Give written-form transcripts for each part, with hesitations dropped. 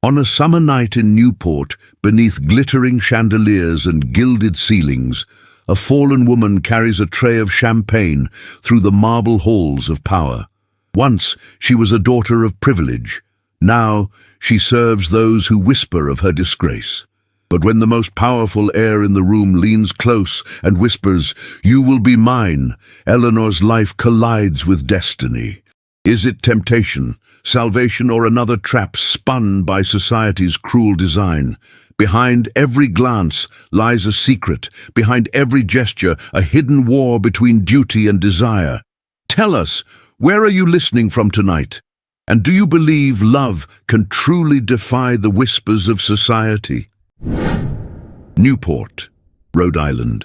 On a summer night in Newport, beneath glittering chandeliers and gilded ceilings, a fallen woman carries a tray of champagne through the marble halls of power. Once she was a daughter of privilege. Now she serves those who whisper of her disgrace. But when the most powerful heir in the room leans close and whispers, "You will be mine," Eleanor's life collides with destiny. Is it temptation, salvation, or another trap spun by society's cruel design? Behind every glance lies a secret, behind every gesture a hidden war between duty and desire. Tell us, where are you listening from tonight? And do you believe love can truly defy the whispers of society? Newport, Rhode Island.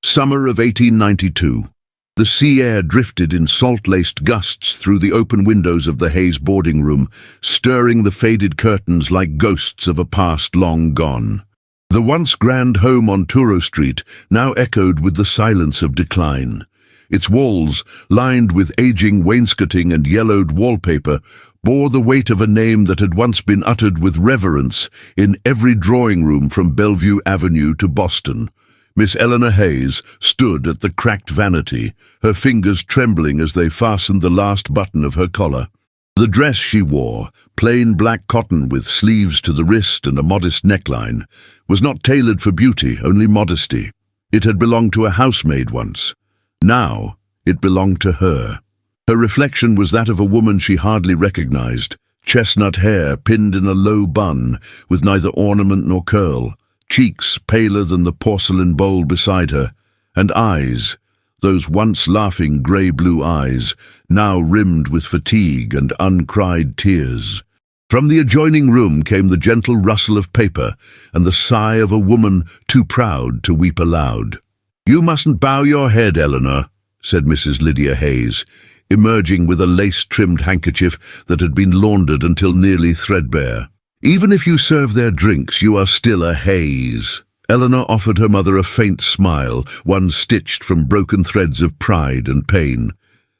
Summer of 1892. The sea air drifted in salt-laced gusts through the open windows of the Hayes boarding room, stirring the faded curtains like ghosts of a past long gone. The once grand home on Truro Street now echoed with the silence of decline. Its walls, lined with aging wainscoting and yellowed wallpaper, bore the weight of a name that had once been uttered with reverence in every drawing room from Bellevue Avenue to Boston. Miss Eleanor Hayes stood at the cracked vanity, her fingers trembling as they fastened the last button of her collar. The dress she wore, plain black cotton with sleeves to the wrist and a modest neckline, was not tailored for beauty, only modesty. It had belonged to a housemaid once. Now it belonged to her. Her reflection was that of a woman she hardly recognized, chestnut hair pinned in a low bun with neither ornament nor curl, cheeks paler than the porcelain bowl beside her, and eyes, those once laughing grey-blue eyes, now rimmed with fatigue and uncried tears. From the adjoining room came the gentle rustle of paper and the sigh of a woman too proud to weep aloud. "You mustn't bow your head, Eleanor," said Mrs. Lydia Hayes, emerging with a lace-trimmed handkerchief that had been laundered until nearly threadbare. "Even if you serve their drinks, you are still a Hayes." Eleanor offered her mother a faint smile, one stitched from broken threads of pride and pain.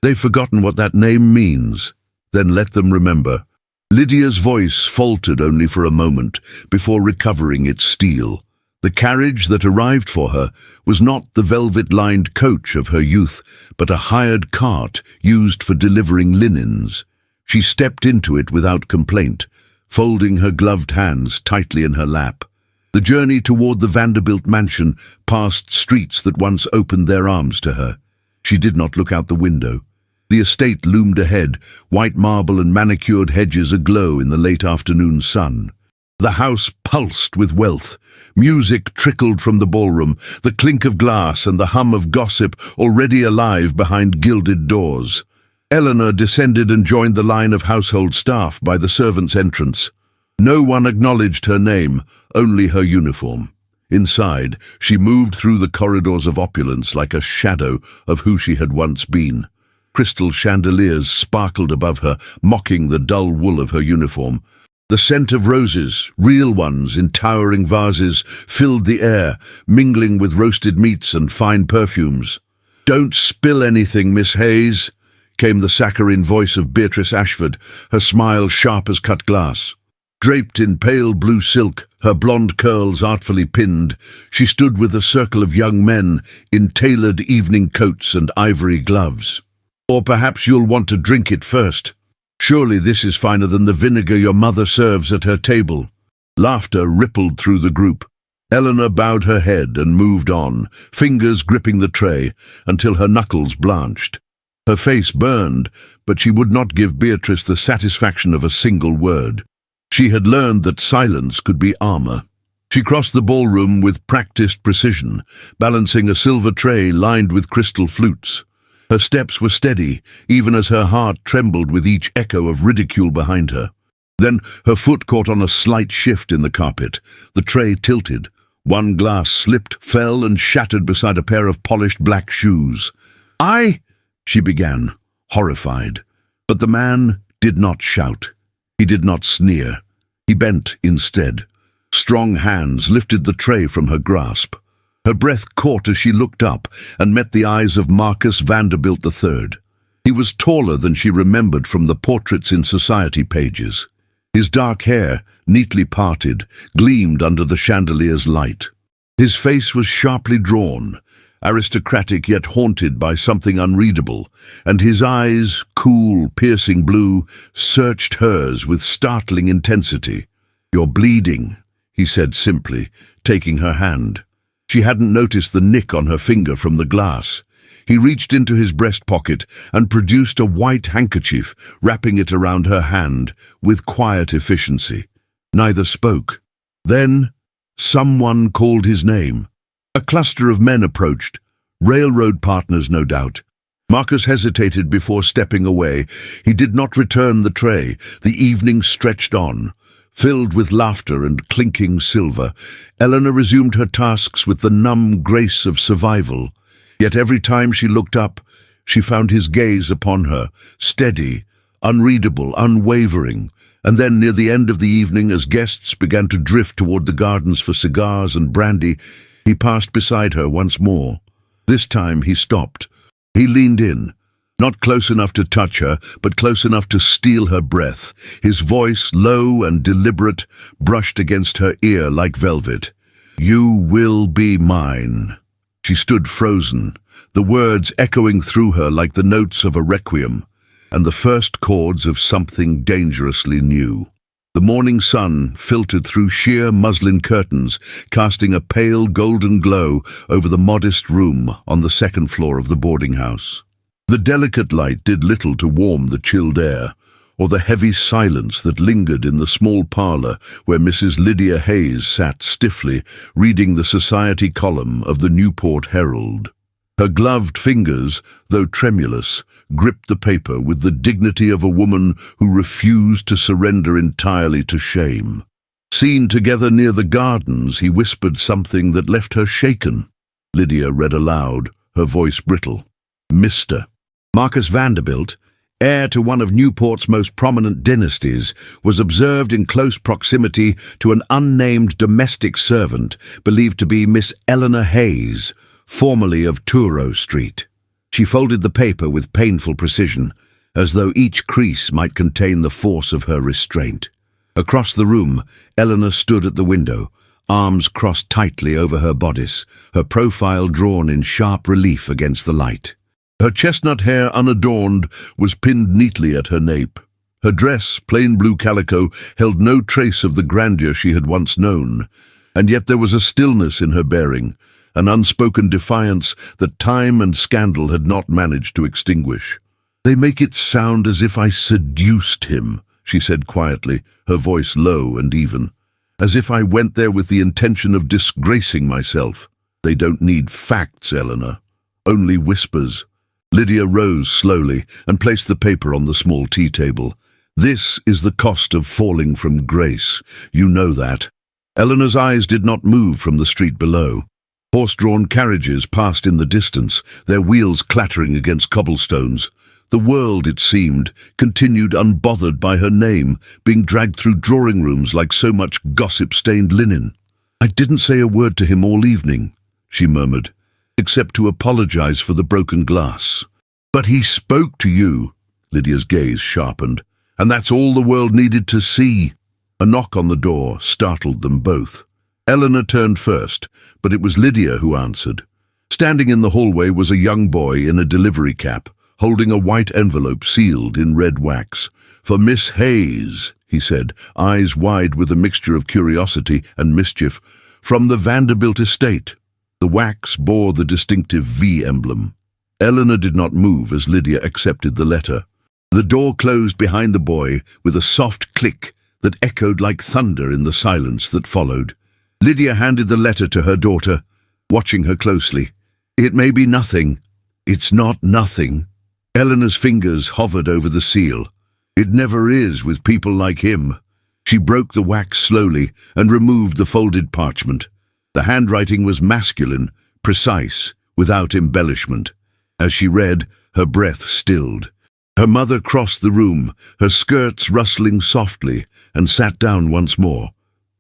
"They've forgotten what that name means." "Then let them remember." Lydia's voice faltered only for a moment before recovering its steel. The carriage that arrived for her was not the velvet-lined coach of her youth, but a hired cart used for delivering linens. She stepped into it without complaint, folding her gloved hands tightly in her lap. The journey toward the Vanderbilt mansion passed streets that once opened their arms to her. She did not look out the window. The estate loomed ahead, white marble and manicured hedges aglow in the late afternoon sun. The house pulsed with wealth. Music trickled from the ballroom, the clink of glass and the hum of gossip already alive behind gilded doors. Eleanor descended and joined the line of household staff by the servants' entrance. No one acknowledged her name, only her uniform. Inside, she moved through the corridors of opulence like a shadow of who she had once been. Crystal chandeliers sparkled above her, mocking the dull wool of her uniform. The scent of roses, real ones in towering vases, filled the air, mingling with roasted meats and fine perfumes. "Don't spill anything, Miss Hayes," came the saccharine voice of Beatrice Ashford, her smile sharp as cut glass. Draped in pale blue silk, her blonde curls artfully pinned, she stood with a circle of young men in tailored evening coats and ivory gloves. "Or perhaps you'll want to drink it first. Surely this is finer than the vinegar your mother serves at her table." Laughter rippled through the group. Eleanor bowed her head and moved on, fingers gripping the tray, until her knuckles blanched. Her face burned, but she would not give Beatrice the satisfaction of a single word. She had learned that silence could be armor. She crossed the ballroom with practiced precision, balancing a silver tray lined with crystal flutes. Her steps were steady, even as her heart trembled with each echo of ridicule behind her. Then her foot caught on a slight shift in the carpet. The tray tilted. One glass slipped, fell, and shattered beside a pair of polished black shoes. She began, horrified. But the man did not shout. He did not sneer. He bent instead. Strong hands lifted the tray from her grasp. Her breath caught as she looked up and met the eyes of Marcus Vanderbilt III. He was taller than she remembered from the portraits in society pages. His dark hair, neatly parted, gleamed under the chandelier's light. His face was sharply drawn, aristocratic yet haunted by something unreadable, and his eyes, cool, piercing blue, searched hers with startling intensity. "You're bleeding," he said simply, taking her hand. She hadn't noticed the nick on her finger from the glass. He reached into his breast pocket and produced a white handkerchief, wrapping it around her hand with quiet efficiency. Neither spoke. Then, someone called his name. A cluster of men approached, railroad partners no doubt. Marcus hesitated before stepping away. He did not return the tray. The evening stretched on, filled with laughter and clinking silver. Eleanor resumed her tasks with the numb grace of survival. Yet every time she looked up, she found his gaze upon her, steady, unreadable, unwavering. And then, near the end of the evening, as guests began to drift toward the gardens for cigars and brandy, he passed beside her once more. This time he stopped. He leaned in, not close enough to touch her, but close enough to steal her breath. His voice, low and deliberate, brushed against her ear like velvet. "You will be mine." She stood frozen, the words echoing through her like the notes of a requiem, and the first chords of something dangerously new. The morning sun filtered through sheer muslin curtains, casting a pale golden glow over the modest room on the second floor of the boarding house. The delicate light did little to warm the chilled air, or the heavy silence that lingered in the small parlour where Mrs. Lydia Hayes sat stiffly, reading the society column of the Newport Herald. Her gloved fingers, though tremulous, gripped the paper with the dignity of a woman who refused to surrender entirely to shame. Seen together near the gardens, he whispered something that left her shaken. Lydia read aloud, her voice brittle. "Mr. Marcus Vanderbilt, heir to one of Newport's most prominent dynasties, was observed in close proximity to an unnamed domestic servant believed to be Miss Eleanor Hayes, formerly of Truro Street." She folded the paper with painful precision, as though each crease might contain the force of her restraint. Across the room, Eleanor stood at the window, arms crossed tightly over her bodice, her profile drawn in sharp relief against the light. Her chestnut hair, unadorned, was pinned neatly at her nape. Her dress, plain blue calico, held no trace of the grandeur she had once known, and yet there was a stillness in her bearing, an unspoken defiance that time and scandal had not managed to extinguish. "They make it sound as if I seduced him," she said quietly, her voice low and even. "As if I went there with the intention of disgracing myself. They don't need facts, Eleanor, only whispers." Lydia rose slowly and placed the paper on the small tea table. "This is the cost of falling from grace. You know that." Eleanor's eyes did not move from the street below. Horse-drawn carriages passed in the distance, their wheels clattering against cobblestones. The world, it seemed, continued unbothered by her name, being dragged through drawing rooms like so much gossip-stained linen. "I didn't say a word to him all evening," she murmured, "except to apologize for the broken glass." "But he spoke to you," Lydia's gaze sharpened, "and that's all the world needed to see." A knock on the door startled them both. Eleanor turned first, but it was Lydia who answered. Standing in the hallway was a young boy in a delivery cap, holding a white envelope sealed in red wax. "For Miss Hayes," he said, eyes wide with a mixture of curiosity and mischief, "from the Vanderbilt estate." The wax bore the distinctive V emblem. Eleanor did not move as Lydia accepted the letter. The door closed behind the boy with a soft click that echoed like thunder in the silence that followed. Lydia handed the letter to her daughter, watching her closely. "It may be nothing." "It's not nothing." Eleanor's fingers hovered over the seal. "It never is with people like him." She broke the wax slowly and removed the folded parchment. The handwriting was masculine, precise, without embellishment. As she read, her breath stilled. Her mother crossed the room, her skirts rustling softly, and sat down once more.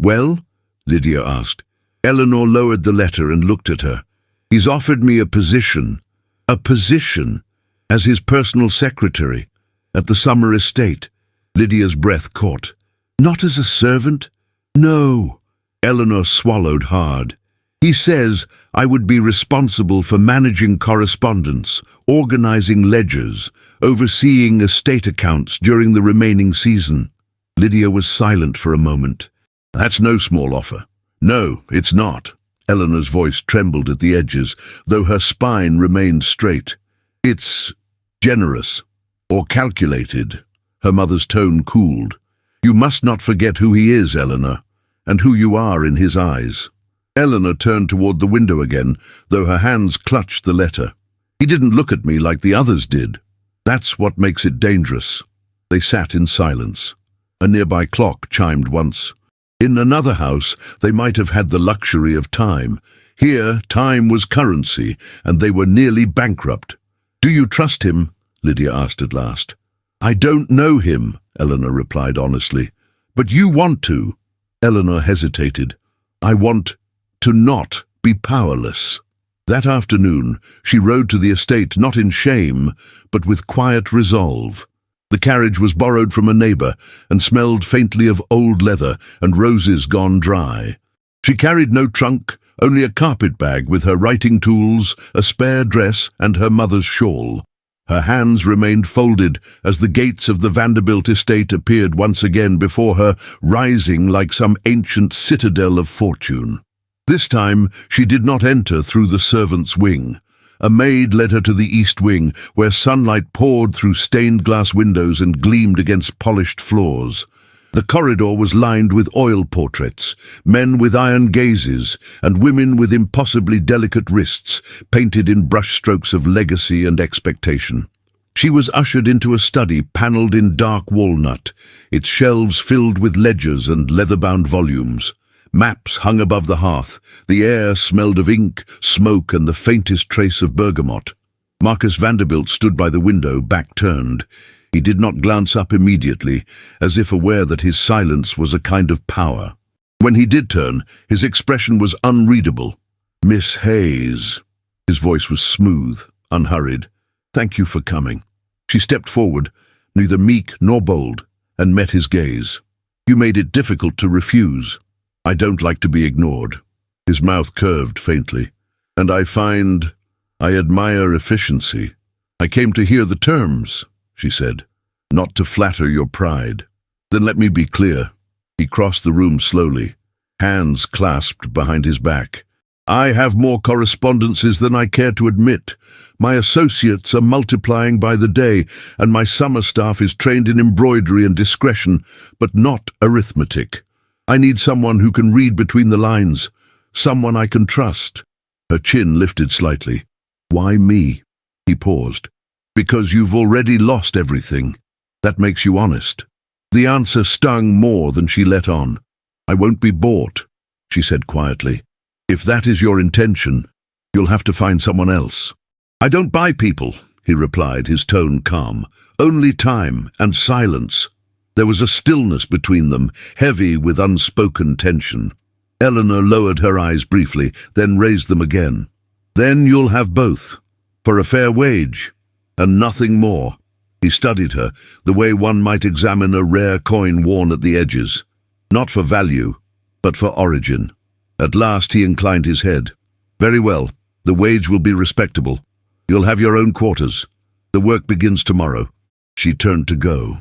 "Well?" Lydia asked. Eleanor lowered the letter and looked at her. "He's offered me a position. A position as his personal secretary at the summer estate." Lydia's breath caught. Not as a servant? No. Eleanor swallowed hard. He says I would be responsible for managing correspondence, organizing ledgers, overseeing estate accounts during the remaining season. Lydia was silent for a moment. That's no small offer. No, it's not. Eleanor's voice trembled at the edges, though her spine remained straight. It's generous, or calculated. Her mother's tone cooled. You must not forget who he is, Eleanor, and who you are in his eyes. Eleanor turned toward the window again, though her hands clutched the letter. He didn't look at me like the others did. That's what makes it dangerous. They sat in silence. A nearby clock chimed once. In another house, they might have had the luxury of time. Here, time was currency, and they were nearly bankrupt. Do you trust him? Lydia asked at last. I don't know him, Eleanor replied honestly. But you want to. Eleanor hesitated. I want to not be powerless. That afternoon, she rode to the estate not in shame, but with quiet resolve. The carriage was borrowed from a neighbour and smelled faintly of old leather and roses gone dry. She carried no trunk, only a carpet bag with her writing tools, a spare dress, and her mother's shawl. Her hands remained folded as the gates of the Vanderbilt estate appeared once again before her, rising like some ancient citadel of fortune. This time she did not enter through the servants' wing. A maid led her to the east wing, where sunlight poured through stained glass windows and gleamed against polished floors. The corridor was lined with oil portraits, men with iron gazes, and women with impossibly delicate wrists, painted in brushstrokes of legacy and expectation. She was ushered into a study panelled in dark walnut, its shelves filled with ledgers and leather-bound volumes. Maps hung above the hearth. The air smelled of ink, smoke, and the faintest trace of bergamot. Marcus Vanderbilt stood by the window, back turned. He did not glance up immediately, as if aware that his silence was a kind of power. When he did turn, his expression was unreadable. Miss Hayes. His voice was smooth, unhurried. Thank you for coming. She stepped forward, neither meek nor bold, and met his gaze. You made it difficult to refuse. I don't like to be ignored. His mouth curved faintly. And I admire efficiency. I came to hear the terms, she said, not to flatter your pride. Then let me be clear. He crossed the room slowly, hands clasped behind his back. I have more correspondences than I care to admit. My associates are multiplying by the day, and my summer staff is trained in embroidery and discretion, but not arithmetic. I need someone who can read between the lines, someone I can trust. Her chin lifted slightly. Why me? He paused. Because you've already lost everything. That makes you honest. The answer stung more than she let on. I won't be bought, she said quietly. If that is your intention, you'll have to find someone else. I don't buy people, he replied, his tone calm. Only time and silence. There was a stillness between them, heavy with unspoken tension. Eleanor lowered her eyes briefly, then raised them again. Then you'll have both, for a fair wage, and nothing more. He studied her, the way one might examine a rare coin worn at the edges. Not for value, but for origin. At last he inclined his head. Very well, the wage will be respectable. You'll have your own quarters. The work begins tomorrow. She turned to go.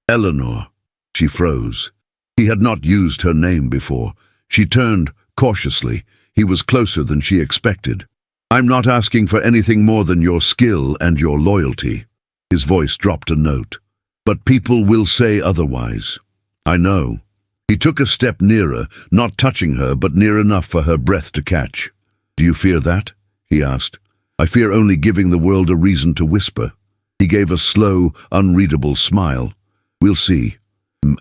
Eleanor. She froze. He had not used her name before. She turned cautiously. He was closer than she expected. I'm not asking for anything more than your skill and your loyalty. His voice dropped a note. But people will say otherwise. I know. He took a step nearer, not touching her, but near enough for her breath to catch. Do you fear that? He asked. I fear only giving the world a reason to whisper. He gave a slow, unreadable smile. We'll see.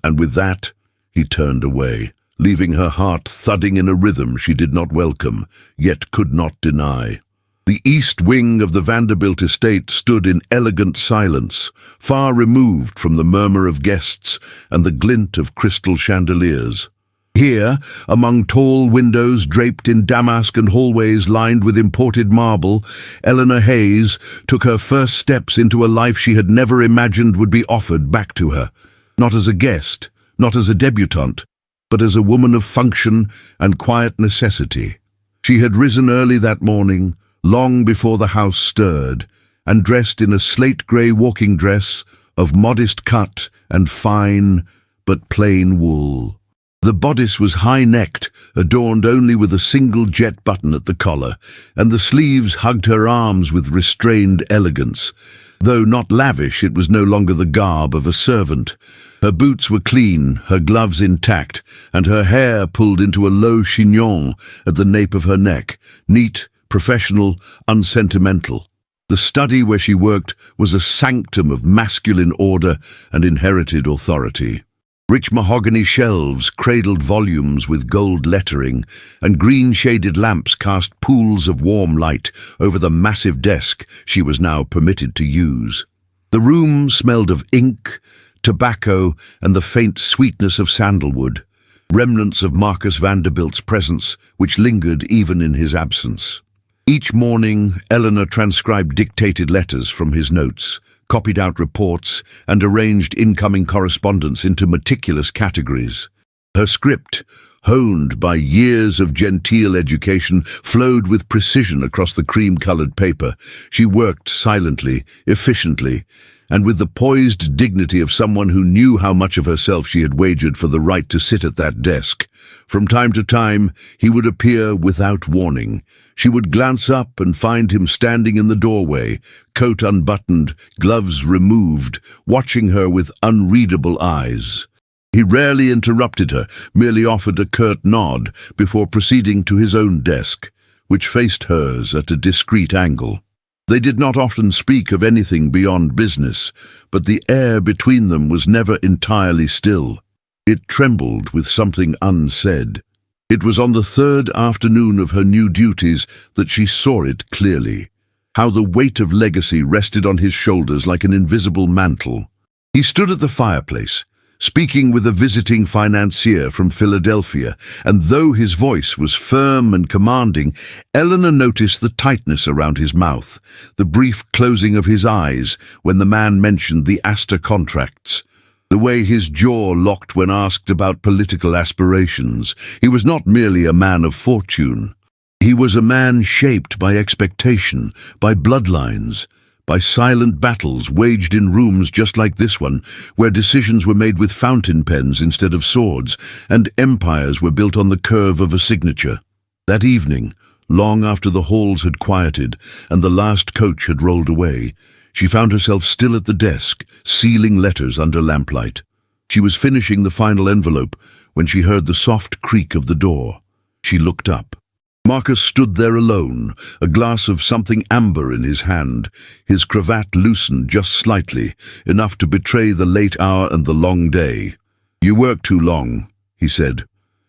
And with that, he turned away, leaving her heart thudding in a rhythm she did not welcome, yet could not deny. The east wing of the Vanderbilt estate stood in elegant silence, far removed from the murmur of guests and the glint of crystal chandeliers. Here, among tall windows draped in damask and hallways lined with imported marble, Eleanor Hayes took her first steps into a life she had never imagined would be offered back to her. Not as a guest, not as a debutante, but as a woman of function and quiet necessity. She had risen early that morning, long before the house stirred, and dressed in a slate-grey walking dress of modest cut and fine but plain wool. The bodice was high-necked, adorned only with a single jet button at the collar, and the sleeves hugged her arms with restrained elegance. Though not lavish, it was no longer the garb of a servant. Her boots were clean, her gloves intact, and her hair pulled into a low chignon at the nape of her neck, neat, professional, unsentimental. The study where she worked was a sanctum of masculine order and inherited authority. Rich mahogany shelves cradled volumes with gold lettering, and green-shaded lamps cast pools of warm light over the massive desk she was now permitted to use. The room smelled of ink, tobacco, and the faint sweetness of sandalwood, remnants of Marcus Vanderbilt's presence which lingered even in his absence. Each morning, Eleanor transcribed dictated letters from his notes, copied out reports, and arranged incoming correspondence into meticulous categories. Her script, honed by years of genteel education, flowed with precision across the cream-colored paper. She worked silently, efficiently, and with the poised dignity of someone who knew how much of herself she had wagered for the right to sit at that desk. From time to time, he would appear without warning. She would glance up and find him standing in the doorway, coat unbuttoned, gloves removed, watching her with unreadable eyes. He rarely interrupted her, merely offered a curt nod before proceeding to his own desk, which faced hers at a discreet angle. They did not often speak of anything beyond business, but the air between them was never entirely still. It trembled with something unsaid. It was on the third afternoon of her new duties that she saw it clearly, how the weight of legacy rested on his shoulders like an invisible mantle. He stood at the fireplace, speaking with a visiting financier from Philadelphia, and though his voice was firm and commanding, Eleanor noticed the tightness around his mouth, the brief closing of his eyes when the man mentioned the Astor contracts, the way his jaw locked when asked about political aspirations. He was not merely a man of fortune. He was a man shaped by expectation, by bloodlines, by silent battles waged in rooms just like this one, where decisions were made with fountain pens instead of swords, and empires were built on the curve of a signature. That evening, long after the halls had quieted and the last coach had rolled away, she found herself still at the desk, sealing letters under lamplight. She was finishing the final envelope when she heard the soft creak of the door. She looked up. Marcus stood there alone, a glass of something amber in his hand, his cravat loosened just slightly, enough to betray the late hour and the long day. "You work too long," he said.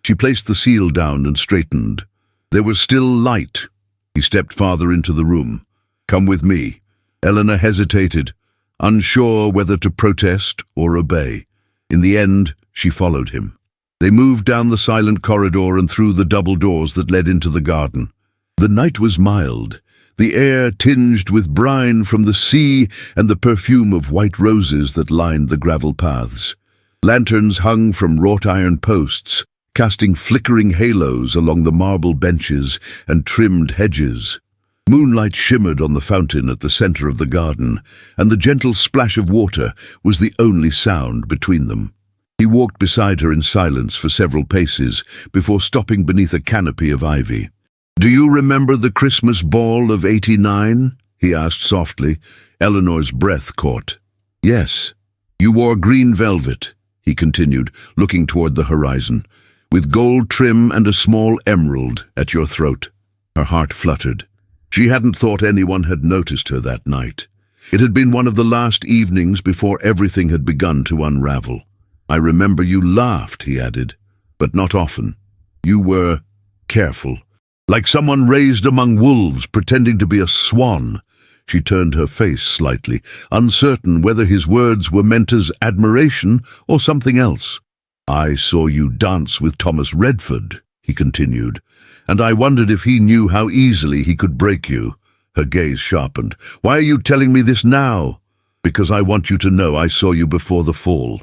She placed the seal down and straightened. There was still light. He stepped farther into the room. "Come with me." Eleanor hesitated, unsure whether to protest or obey. In the end, she followed him. They moved down the silent corridor and through the double doors that led into the garden. The night was mild, the air tinged with brine from the sea and the perfume of white roses that lined the gravel paths. Lanterns hung from wrought iron posts, casting flickering halos along the marble benches and trimmed hedges. Moonlight shimmered on the fountain at the center of the garden, and the gentle splash of water was the only sound between them. He walked beside her in silence for several paces before stopping beneath a canopy of ivy. "Do you remember the Christmas ball of '89? He asked softly. Eleanor's breath caught. "Yes. You wore green velvet," he continued, looking toward the horizon, "with gold trim and a small emerald at your throat." Her heart fluttered. She hadn't thought anyone had noticed her that night. It had been one of the last evenings before everything had begun to unravel. "I remember you laughed," he added, "but not often. You were careful, like someone raised among wolves pretending to be a swan." She turned her face slightly, uncertain whether his words were meant as admiration or something else. "I saw you dance with Thomas Redford," he continued, "and I wondered if he knew how easily he could break you." Her gaze sharpened. "Why are you telling me this now?" "Because I want you to know I saw you before the fall."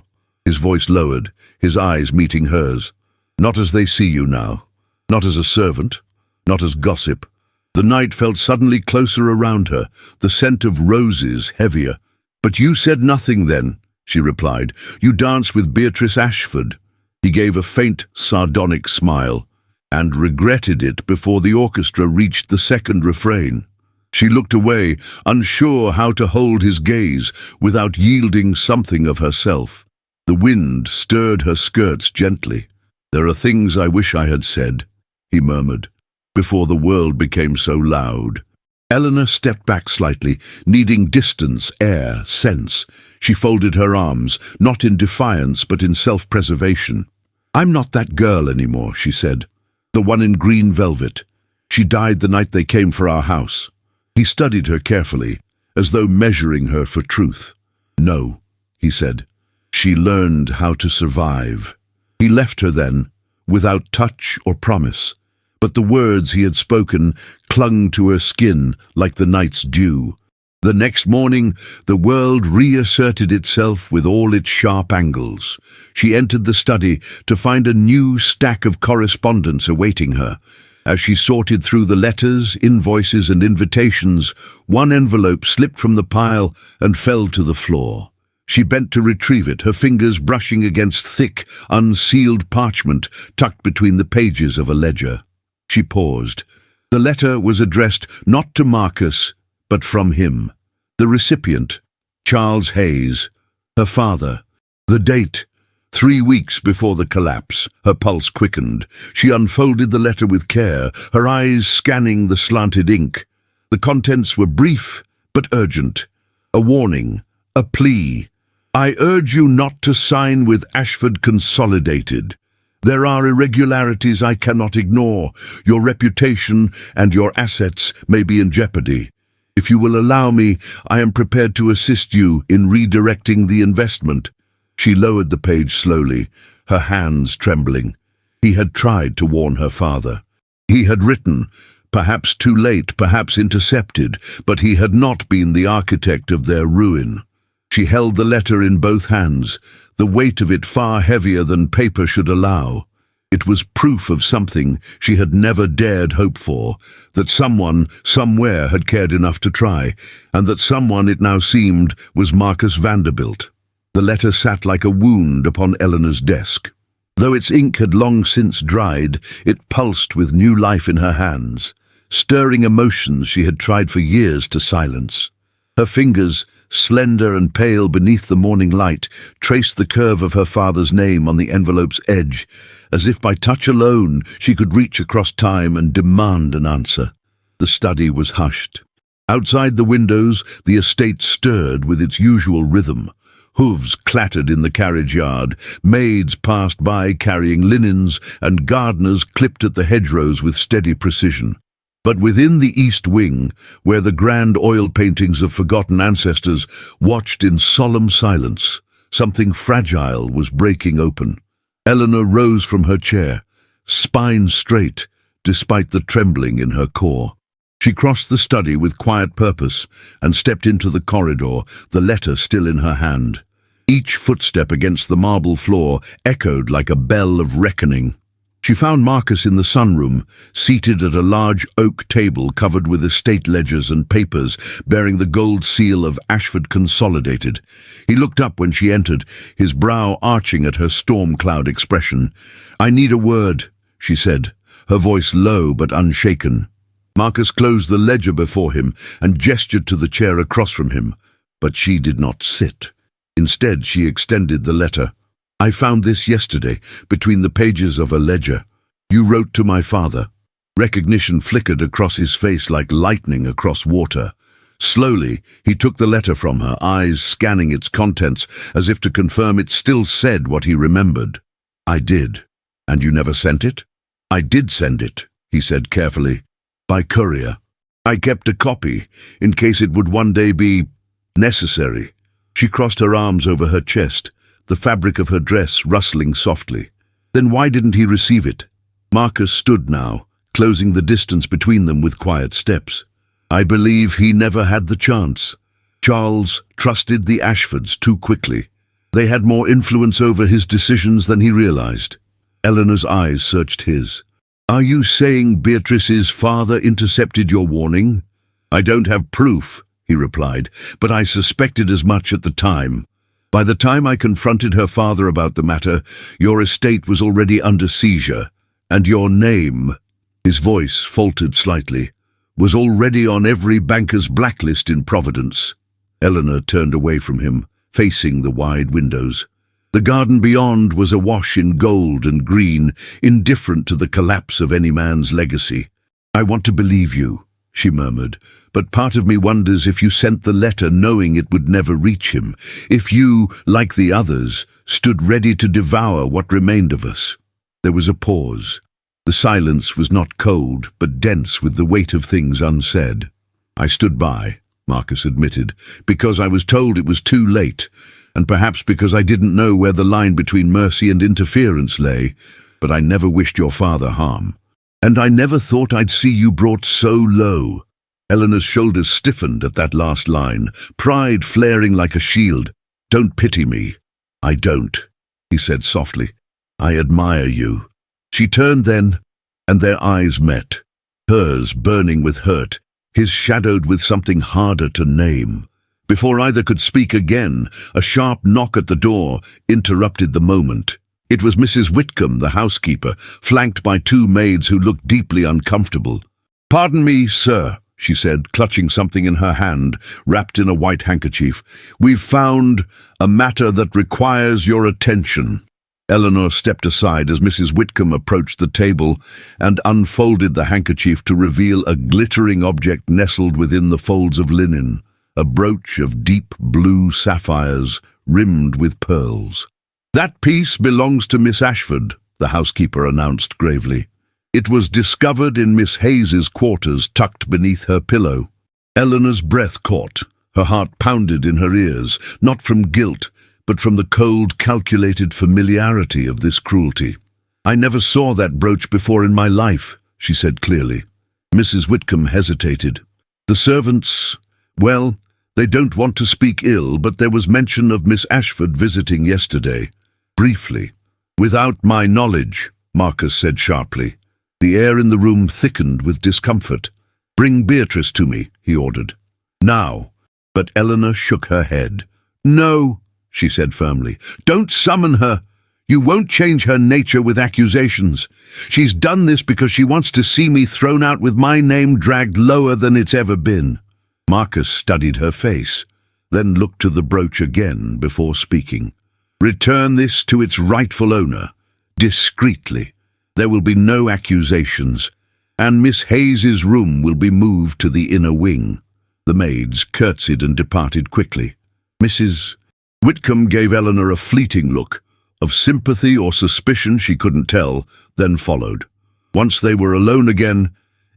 His voice lowered, his eyes meeting hers. "Not as they see you now. Not as a servant. Not as gossip." The night felt suddenly closer around her, the scent of roses heavier. "But you said nothing then," she replied. "You danced with Beatrice Ashford." He gave a faint, sardonic smile, and regretted it before the orchestra reached the second refrain. She looked away, unsure how to hold his gaze without yielding something of herself. The wind stirred her skirts gently. "There are things I wish I had said," he murmured, "before the world became so loud." Eleanor stepped back slightly, needing distance, air, sense. She folded her arms, not in defiance but in self-preservation. "I'm not that girl anymore," she said. "The one in green velvet. She died the night they came for our house." He studied her carefully, as though measuring her for truth. "No," he said. "She learned how to survive." He left her then, without touch or promise, but the words he had spoken clung to her skin like the night's dew. The next morning, the world reasserted itself with all its sharp angles. She entered the study to find a new stack of correspondence awaiting her. As she sorted through the letters, invoices, and invitations, one envelope slipped from the pile and fell to the floor. She bent to retrieve it, her fingers brushing against thick, unsealed parchment tucked between the pages of a ledger. She paused. The letter was addressed not to Marcus, but from him. The recipient, Charles Hayes, her father. The date, 3 weeks before the collapse. Her pulse quickened. She unfolded the letter with care, her eyes scanning the slanted ink. The contents were brief but urgent. A warning, a plea. "I urge you not to sign with Ashford Consolidated. There are irregularities I cannot ignore. Your reputation and your assets may be in jeopardy. If you will allow me, I am prepared to assist you in redirecting the investment." She lowered the page slowly, her hands trembling. He had tried to warn her father. He had written, perhaps too late, perhaps intercepted, but he had not been the architect of their ruin. She held the letter in both hands, the weight of it far heavier than paper should allow. It was proof of something she had never dared hope for, that someone, somewhere, had cared enough to try, and that someone, it now seemed, was Marcus Vanderbilt. The letter sat like a wound upon Eleanor's desk. Though its ink had long since dried, it pulsed with new life in her hands, stirring emotions she had tried for years to silence. Her fingers, slender and pale beneath the morning light, traced the curve of her father's name on the envelope's edge, as if by touch alone she could reach across time and demand an answer. The study was hushed. Outside the windows, the estate stirred with its usual rhythm. Hooves clattered in the carriage yard, maids passed by carrying linens, and gardeners clipped at the hedgerows with steady precision. But within the east wing, where the grand oil paintings of forgotten ancestors watched in solemn silence, something fragile was breaking open. Eleanor rose from her chair, spine straight, despite the trembling in her core. She crossed the study with quiet purpose and stepped into the corridor, the letter still in her hand. Each footstep against the marble floor echoed like a bell of reckoning. She found Marcus in the sunroom, seated at a large oak table covered with estate ledgers and papers bearing the gold seal of Ashford Consolidated. He looked up when she entered, his brow arching at her storm cloud expression. "I need a word," she said, her voice low but unshaken. Marcus closed the ledger before him and gestured to the chair across from him, but she did not sit. Instead, she extended the letter. "I found this yesterday, between the pages of a ledger. You wrote to my father." Recognition flickered across his face like lightning across water. Slowly, he took the letter from her, eyes scanning its contents as if to confirm it still said what he remembered. "I did. And you never sent it?" "I did send it," he said carefully. "By courier. I kept a copy, in case it would one day be necessary." She crossed her arms over her chest, the fabric of her dress rustling softly. "Then why didn't he receive it?" Marcus stood now, closing the distance between them with quiet steps. "I believe he never had the chance. Charles trusted the Ashfords too quickly. They had more influence over his decisions than he realized. Eleanor's eyes searched his. "Are you saying Beatrice's father intercepted your warning?" "I don't have proof," he replied, "but I suspected as much at the time. By the time I confronted her father about the matter, your estate was already under seizure, and your name," his voice faltered slightly, "was already on every banker's blacklist in Providence." Eleanor turned away from him, facing the wide windows. The garden beyond was awash in gold and green, indifferent to the collapse of any man's legacy. "I want to believe you," she murmured, "but part of me wonders if you sent the letter knowing it would never reach him, if you, like the others, stood ready to devour what remained of us." There was a pause. The silence was not cold, but dense with the weight of things unsaid. "I stood by," Marcus admitted, "because I was told it was too late, and perhaps because I didn't know where the line between mercy and interference lay, but I never wished your father harm. And I never thought I'd see you brought so low." Eleanor's shoulders stiffened at that last line, pride flaring like a shield. "Don't pity me." "I don't," he said softly. "I admire you." She turned then, and their eyes met, hers burning with hurt, his shadowed with something harder to name. Before either could speak again, a sharp knock at the door interrupted the moment. It was Mrs. Whitcomb, the housekeeper, flanked by two maids who looked deeply uncomfortable. "Pardon me, sir," she said, clutching something in her hand, wrapped in a white handkerchief. "We've found a matter that requires your attention." Eleanor stepped aside as Mrs. Whitcomb approached the table and unfolded the handkerchief to reveal a glittering object nestled within the folds of linen, a brooch of deep blue sapphires rimmed with pearls. "That piece belongs to Miss Ashford," the housekeeper announced gravely. "It was discovered in Miss Hayes's quarters, tucked beneath her pillow." Eleanor's breath caught. Her heart pounded in her ears, not from guilt, but from the cold, calculated familiarity of this cruelty. "I never saw that brooch before in my life," she said clearly. Mrs. Whitcomb hesitated. "The servants, well, they don't want to speak ill, but there was mention of Miss Ashford visiting yesterday. Briefly." "Without my knowledge," Marcus said sharply. The air in the room thickened with discomfort. "Bring Beatrice to me," he ordered. "Now." But Eleanor shook her head. "No," she said firmly. "Don't summon her. You won't change her nature with accusations. She's done this because she wants to see me thrown out with my name dragged lower than it's ever been." Marcus studied her face, then looked to the brooch again before speaking. "Return this to its rightful owner, discreetly. There will be no accusations, and Miss Hayes's room will be moved to the inner wing." The maids curtsied and departed quickly. Mrs. Whitcomb gave Eleanor a fleeting look, of sympathy or suspicion she couldn't tell, then followed. Once they were alone again,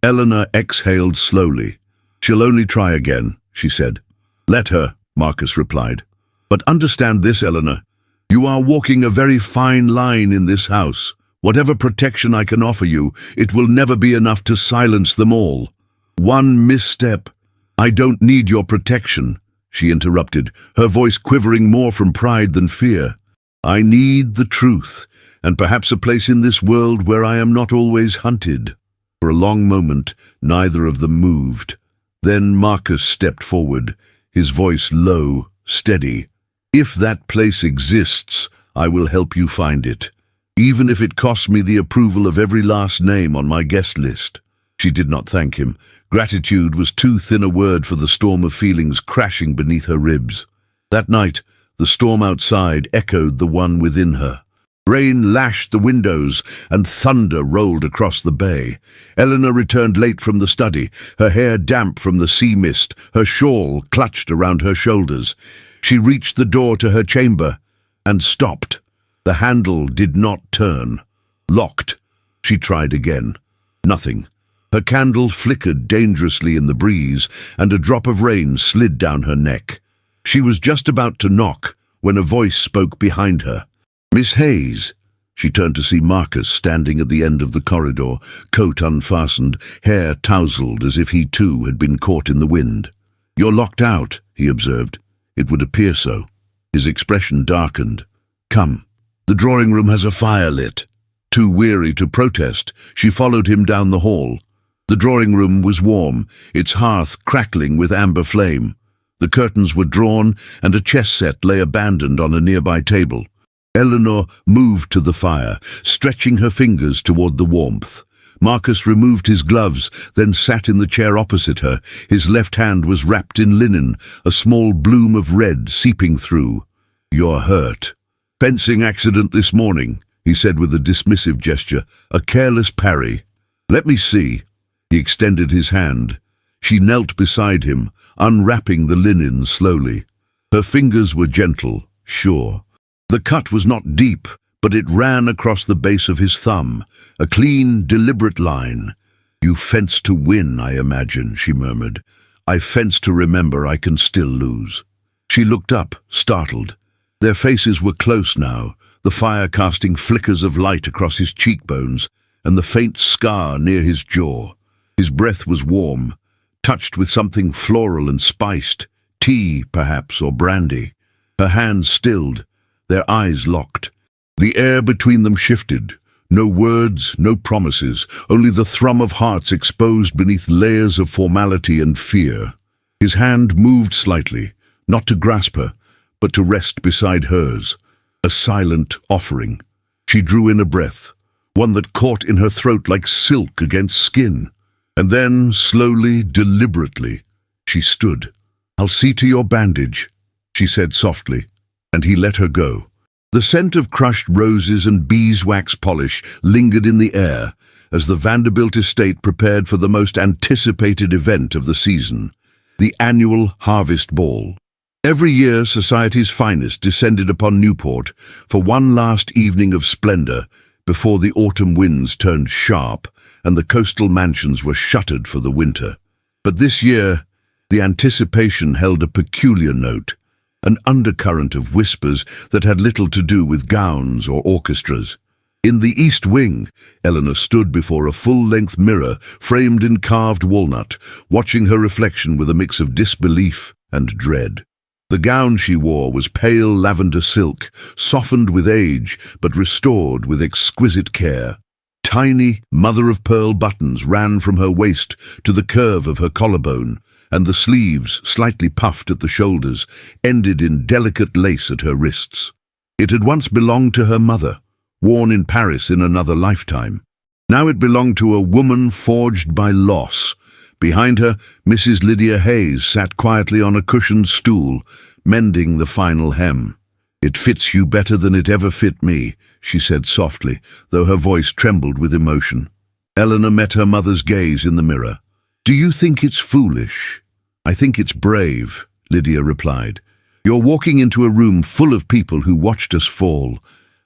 Eleanor exhaled slowly. "She'll only try again," she said. "Let her," Marcus replied. "But understand this, Eleanor. You are walking a very fine line in this house. Whatever protection I can offer you, it will never be enough to silence them all. One misstep—" "I don't need your protection," she interrupted, her voice quivering more from pride than fear. "I need the truth, and perhaps a place in this world where I am not always hunted." For a long moment, neither of them moved. Then Marcus stepped forward, his voice low, steady. "If that place exists, I will help you find it, even if it costs me the approval of every last name on my guest list." She did not thank him. Gratitude was too thin a word for the storm of feelings crashing beneath her ribs. That night, the storm outside echoed the one within her. Rain lashed the windows, and thunder rolled across the bay. Eleanor returned late from the study, her hair damp from the sea mist, her shawl clutched around her shoulders. She reached the door to her chamber, and stopped. The handle did not turn. Locked. She tried again. Nothing. Her candle flickered dangerously in the breeze, and a drop of rain slid down her neck. She was just about to knock when a voice spoke behind her. "Miss Hayes." She turned to see Marcus standing at the end of the corridor, coat unfastened, hair tousled as if he too had been caught in the wind. "You're locked out," he observed. "It would appear so." His expression darkened. "Come. The drawing room has a fire lit." Too weary to protest, she followed him down the hall. The drawing room was warm, its hearth crackling with amber flame. The curtains were drawn, and a chess set lay abandoned on a nearby table. Eleanor moved to the fire, stretching her fingers toward the warmth. Marcus removed his gloves, then sat in the chair opposite her. His left hand was wrapped in linen, a small bloom of red seeping through. "You're hurt." "Fencing accident this morning," he said with a dismissive gesture, "a careless parry." "Let me see." He extended his hand. She knelt beside him, unwrapping the linen slowly. Her fingers were gentle, sure. The cut was not deep, but it ran across the base of his thumb, a clean, deliberate line. "You fence to win, I imagine," she murmured. "I fence to remember I can still lose." She looked up, startled. Their faces were close now, the fire casting flickers of light across his cheekbones and the faint scar near his jaw. His breath was warm, touched with something floral and spiced, tea, perhaps, or brandy. Her hands stilled, their eyes locked. The air between them shifted. No words, no promises, only the thrum of hearts exposed beneath layers of formality and fear. His hand moved slightly, not to grasp her, but to rest beside hers. A silent offering. She drew in a breath, one that caught in her throat like silk against skin. And then, slowly, deliberately, she stood. "I'll see to your bandage," she said softly, and he let her go. The scent of crushed roses and beeswax polish lingered in the air as the Vanderbilt estate prepared for the most anticipated event of the season, the annual Harvest Ball. Every year, society's finest descended upon Newport for one last evening of splendor before the autumn winds turned sharp and the coastal mansions were shuttered for the winter. But this year, the anticipation held a peculiar note, an undercurrent of whispers that had little to do with gowns or orchestras. In the East Wing, Eleanor stood before a full-length mirror framed in carved walnut, watching her reflection with a mix of disbelief and dread. The gown she wore was pale lavender silk, softened with age but restored with exquisite care. Tiny mother-of-pearl buttons ran from her waist to the curve of her collarbone, and the sleeves, slightly puffed at the shoulders, ended in delicate lace at her wrists. It had once belonged to her mother, worn in Paris in another lifetime. Now it belonged to a woman forged by loss. Behind her, Mrs. Lydia Hayes sat quietly on a cushioned stool, mending the final hem. "It fits you better than it ever fit me," she said softly, though her voice trembled with emotion. Eleanor met her mother's gaze in the mirror. "Do you think it's foolish?" "I think it's brave," Lydia replied. "You're walking into a room full of people who watched us fall.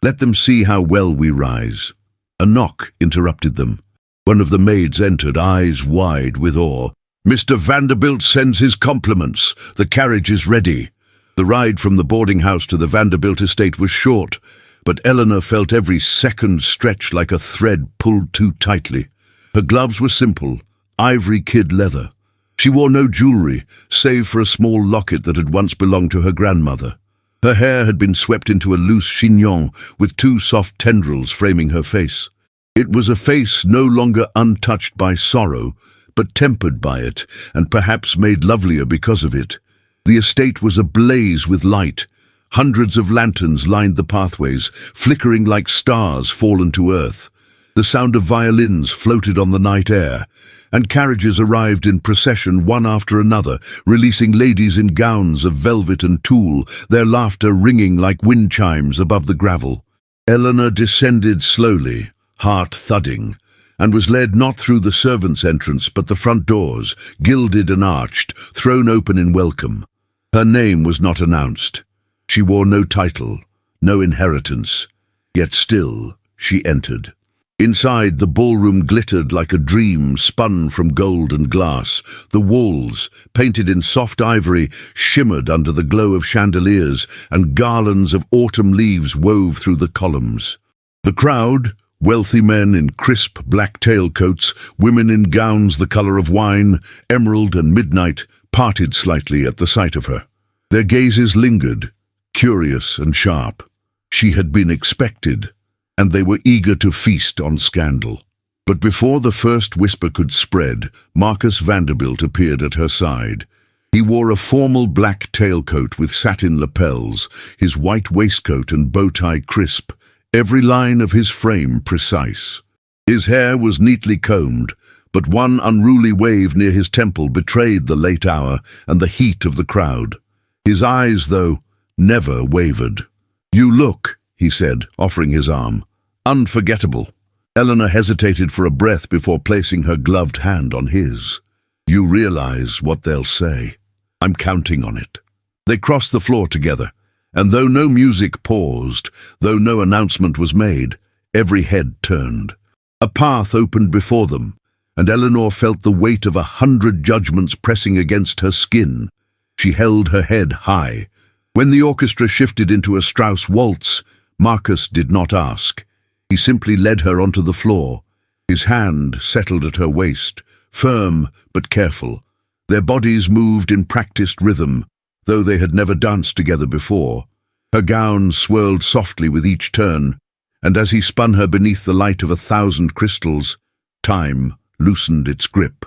Let them see how well we rise." A knock interrupted them. One of the maids entered, eyes wide with awe. "Mr. Vanderbilt sends his compliments. The carriage is ready." The ride from the boarding house to the Vanderbilt estate was short, but Eleanor felt every second stretch like a thread pulled too tightly. Her gloves were simple, ivory kid leather. She wore no jewelry, save for a small locket that had once belonged to her grandmother. Her hair had been swept into a loose chignon with two soft tendrils framing her face. It was a face no longer untouched by sorrow, but tempered by it, and perhaps made lovelier because of it. The estate was ablaze with light. Hundreds of lanterns lined the pathways, flickering like stars fallen to earth. The sound of violins floated on the night air, and carriages arrived in procession one after another, releasing ladies in gowns of velvet and tulle, their laughter ringing like wind chimes above the gravel. Eleanor descended slowly, heart thudding, and was led not through the servants' entrance but the front doors, gilded and arched, thrown open in welcome. Her name was not announced. She wore no title, no inheritance, yet still she entered. Inside, the ballroom glittered like a dream spun from gold and glass. The walls, painted in soft ivory, shimmered under the glow of chandeliers, and garlands of autumn leaves wove through the columns. The crowd, wealthy men in crisp black tailcoats, women in gowns the color of wine, emerald and midnight, parted slightly at the sight of her. Their gazes lingered, curious and sharp. She had been expected, and they were eager to feast on scandal. But before the first whisper could spread, Marcus Vanderbilt appeared at her side. He wore a formal black tailcoat with satin lapels, his white waistcoat and bow tie crisp, every line of his frame precise. His hair was neatly combed, but one unruly wave near his temple betrayed the late hour and the heat of the crowd. His eyes, though, never wavered. "You look," he said, offering his arm, "unforgettable." Eleanor hesitated for a breath before placing her gloved hand on his. "You realize what they'll say. I'm counting on it." They crossed the floor together, and though no music paused, though no announcement was made, every head turned. A path opened before them, and Eleanor felt the weight of 100 judgments pressing against her skin. She held her head high. When the orchestra shifted into a Strauss waltz, Marcus did not ask. He simply led her onto the floor. His hand settled at her waist, firm but careful. Their bodies moved in practiced rhythm, though they had never danced together before. Her gown swirled softly with each turn, and as he spun her beneath the light of 1,000 crystals, time loosened its grip.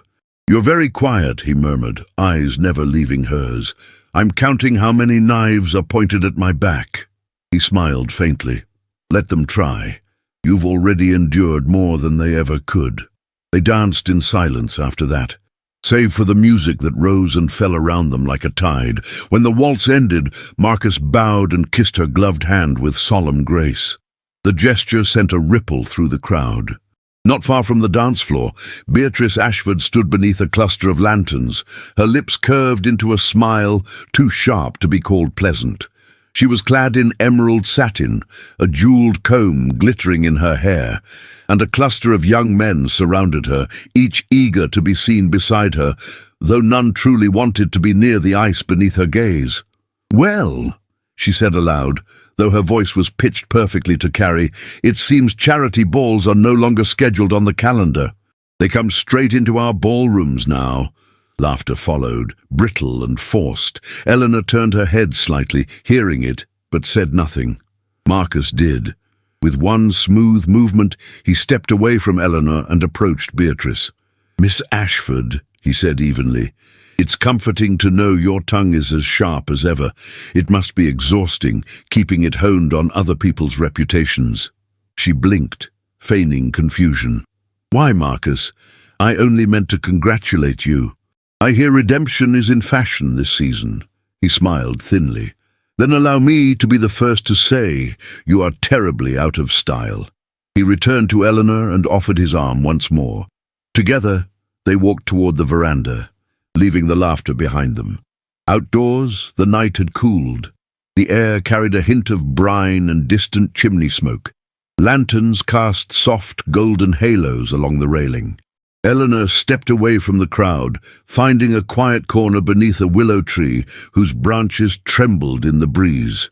"You're very quiet," he murmured, eyes never leaving hers. "I'm counting how many knives are pointed at my back." He smiled faintly. "Let them try. You've already endured more than they ever could." They danced in silence after that, save for the music that rose and fell around them like a tide. When the waltz ended, Marcus bowed and kissed her gloved hand with solemn grace. The gesture sent a ripple through the crowd. Not far from the dance floor, Beatrice Ashford stood beneath a cluster of lanterns, her lips curved into a smile too sharp to be called pleasant. She was clad in emerald satin, a jeweled comb glittering in her hair, and a cluster of young men surrounded her, each eager to be seen beside her, though none truly wanted to be near the ice beneath her gaze. "Well," she said aloud, though her voice was pitched perfectly to carry, "it seems charity balls are no longer scheduled on the calendar. They come straight into our ballrooms now." Laughter followed, brittle and forced. Eleanor turned her head slightly, hearing it, but said nothing. Marcus did. With one smooth movement, he stepped away from Eleanor and approached Beatrice. "Miss Ashford," he said evenly, "it's comforting to know your tongue is as sharp as ever. It must be exhausting, keeping it honed on other people's reputations." She blinked, feigning confusion. "Why, Marcus? I only meant to congratulate you. I hear redemption is in fashion this season." He smiled thinly. "Then allow me to be the first to say you are terribly out of style." He returned to Eleanor and offered his arm once more. Together, they walked toward the veranda, leaving the laughter behind them. Outdoors, the night had cooled. The air carried a hint of brine and distant chimney smoke. Lanterns cast soft golden halos along the railing. Eleanor stepped away from the crowd, finding a quiet corner beneath a willow tree whose branches trembled in the breeze.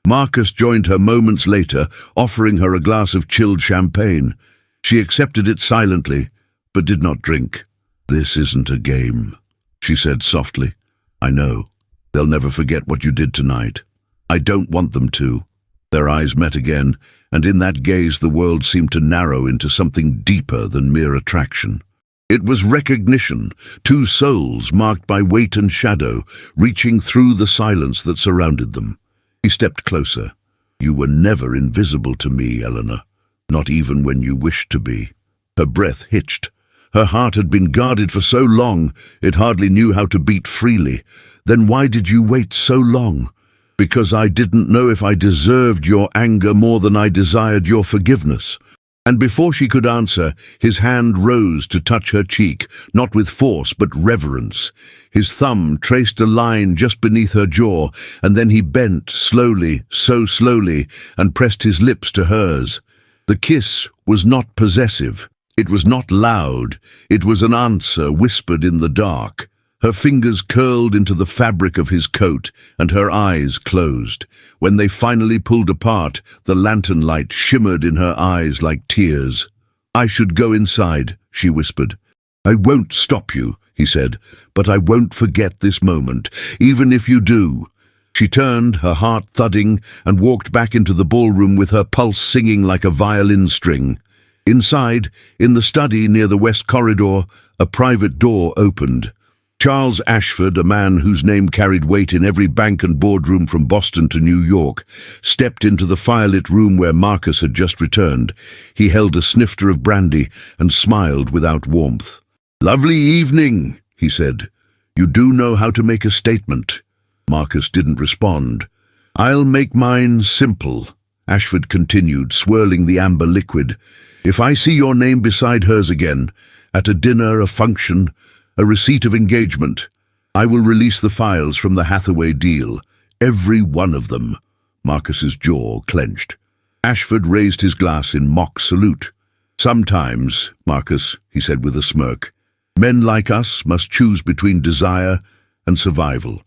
Marcus joined her moments later, offering her a glass of chilled champagne. She accepted it silently, but did not drink. "This isn't a game," she said softly. "I know. They'll never forget what you did tonight. I don't want them to." Their eyes met again, and in that gaze the world seemed to narrow into something deeper than mere attraction. It was recognition, two souls marked by weight and shadow, reaching through the silence that surrounded them. He stepped closer. "You were never invisible to me, Eleanor, not even when you wished to be." Her breath hitched. Her heart had been guarded for so long, it hardly knew how to beat freely. "Then why did you wait so long?" "Because I didn't know if I deserved your anger more than I desired your forgiveness." And before she could answer, his hand rose to touch her cheek, not with force but reverence. His thumb traced a line just beneath her jaw, and then he bent slowly, so slowly, and pressed his lips to hers. The kiss was not possessive. It was not loud. It was an answer whispered in the dark. Her fingers curled into the fabric of his coat, and her eyes closed. When they finally pulled apart, the lantern light shimmered in her eyes like tears. "I should go inside," she whispered. "I won't stop you," he said, "but I won't forget this moment, even if you do." She turned, her heart thudding, and walked back into the ballroom with her pulse singing like a violin string. Inside, in the study near the west corridor, a private door opened. Charles Ashford, a man whose name carried weight in every bank and boardroom from Boston to New York, stepped into the firelit room where Marcus had just returned. He held a snifter of brandy and smiled without warmth. "Lovely evening," he said. "You do know how to make a statement." Marcus didn't respond. "I'll make mine simple," Ashford continued, swirling the amber liquid. "If I see your name beside hers again, at a dinner, a function, a receipt of engagement, I will release the files from the Hathaway deal. Every one of them." Marcus's jaw clenched. Ashford raised his glass in mock salute. "Sometimes, Marcus," he said with a smirk, "men like us must choose between desire and survival."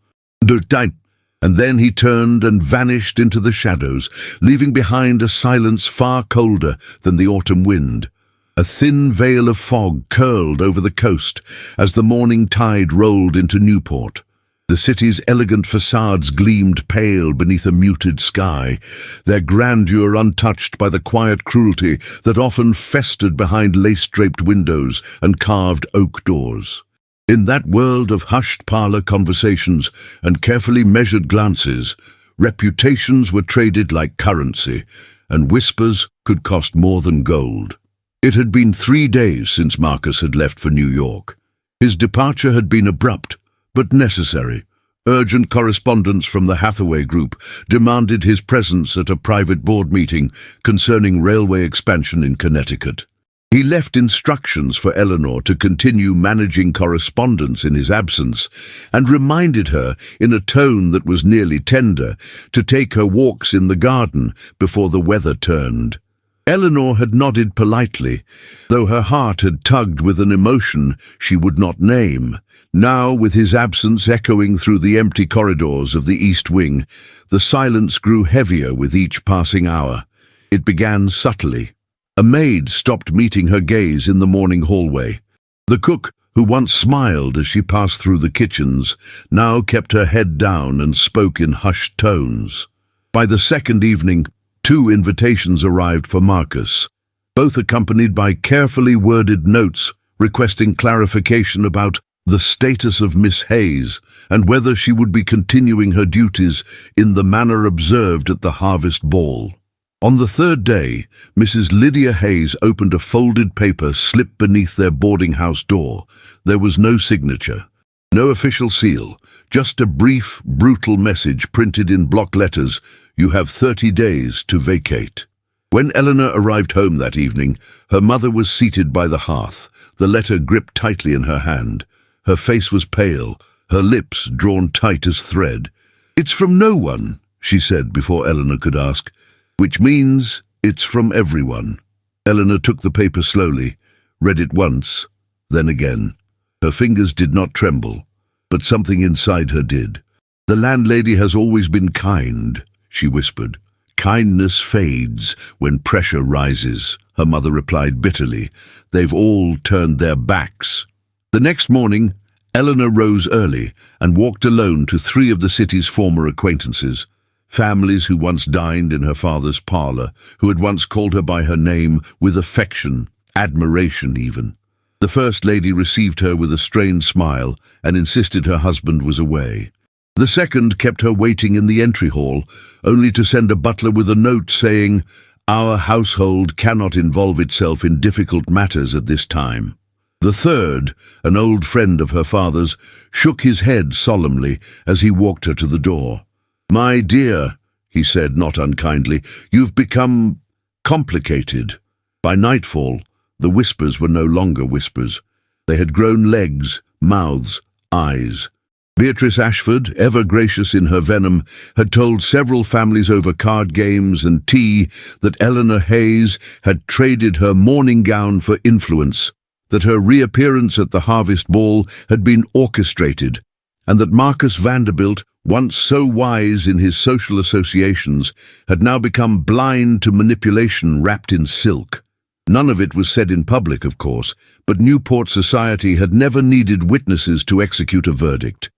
And then he turned and vanished into the shadows, leaving behind a silence far colder than the autumn wind. A thin veil of fog curled over the coast as the morning tide rolled into Newport. The city's elegant facades gleamed pale beneath a muted sky, their grandeur untouched by the quiet cruelty that often festered behind lace-draped windows and carved oak doors. In that world of hushed parlor conversations and carefully measured glances, reputations were traded like currency, and whispers could cost more than gold. It had been 3 days since Marcus had left for New York. His departure had been abrupt, but necessary. Urgent correspondence from the Hathaway Group demanded his presence at a private board meeting concerning railway expansion in Connecticut. He left instructions for Eleanor to continue managing correspondence in his absence, and reminded her, in a tone that was nearly tender, to take her walks in the garden before the weather turned. Eleanor had nodded politely, though her heart had tugged with an emotion she would not name. Now, with his absence echoing through the empty corridors of the East Wing, the silence grew heavier with each passing hour. It began subtly. A maid stopped meeting her gaze in the morning hallway. The cook, who once smiled as she passed through the kitchens, now kept her head down and spoke in hushed tones. By the second evening, 2 invitations arrived for Marcus, both accompanied by carefully worded notes requesting clarification about the status of Miss Hayes and whether she would be continuing her duties in the manner observed at the harvest ball. On the 3rd day, Mrs. Lydia Hayes opened a folded paper slipped beneath their boarding house door. There was no signature, no official seal, just a brief, brutal message printed in block letters: "You have 30 days to vacate." When Eleanor arrived home that evening, her mother was seated by the hearth, the letter gripped tightly in her hand. Her face was pale, her lips drawn tight as thread. "It's from no one," she said before Eleanor could ask. "Which means it's from everyone." Eleanor took the paper slowly, read it once, then again. Her fingers did not tremble, but something inside her did. "The landlady has always been kind," she whispered. "Kindness fades when pressure rises," her mother replied bitterly. "They've all turned their backs." The next morning, Eleanor rose early and walked alone to 3 of the city's former acquaintances. Families who once dined in her father's parlor, who had once called her by her name with affection, admiration even. The First Lady received her with a strained smile and insisted her husband was away. The second kept her waiting in the entry hall, only to send a butler with a note saying, "Our household cannot involve itself in difficult matters at this time." The third, an old friend of her father's, shook his head solemnly as he walked her to the door. "My dear," he said, not unkindly, "you've become complicated." By nightfall, the whispers were no longer whispers. They had grown legs, mouths, eyes. Beatrice Ashford, ever gracious in her venom, had told several families over card games and tea that Eleanor Hayes had traded her morning gown for influence, that her reappearance at the harvest ball had been orchestrated, and that Marcus Vanderbilt, once so wise in his social associations, had now become blind to manipulation wrapped in silk. None of it was said in public, of course, but Newport society had never needed witnesses to execute a verdict.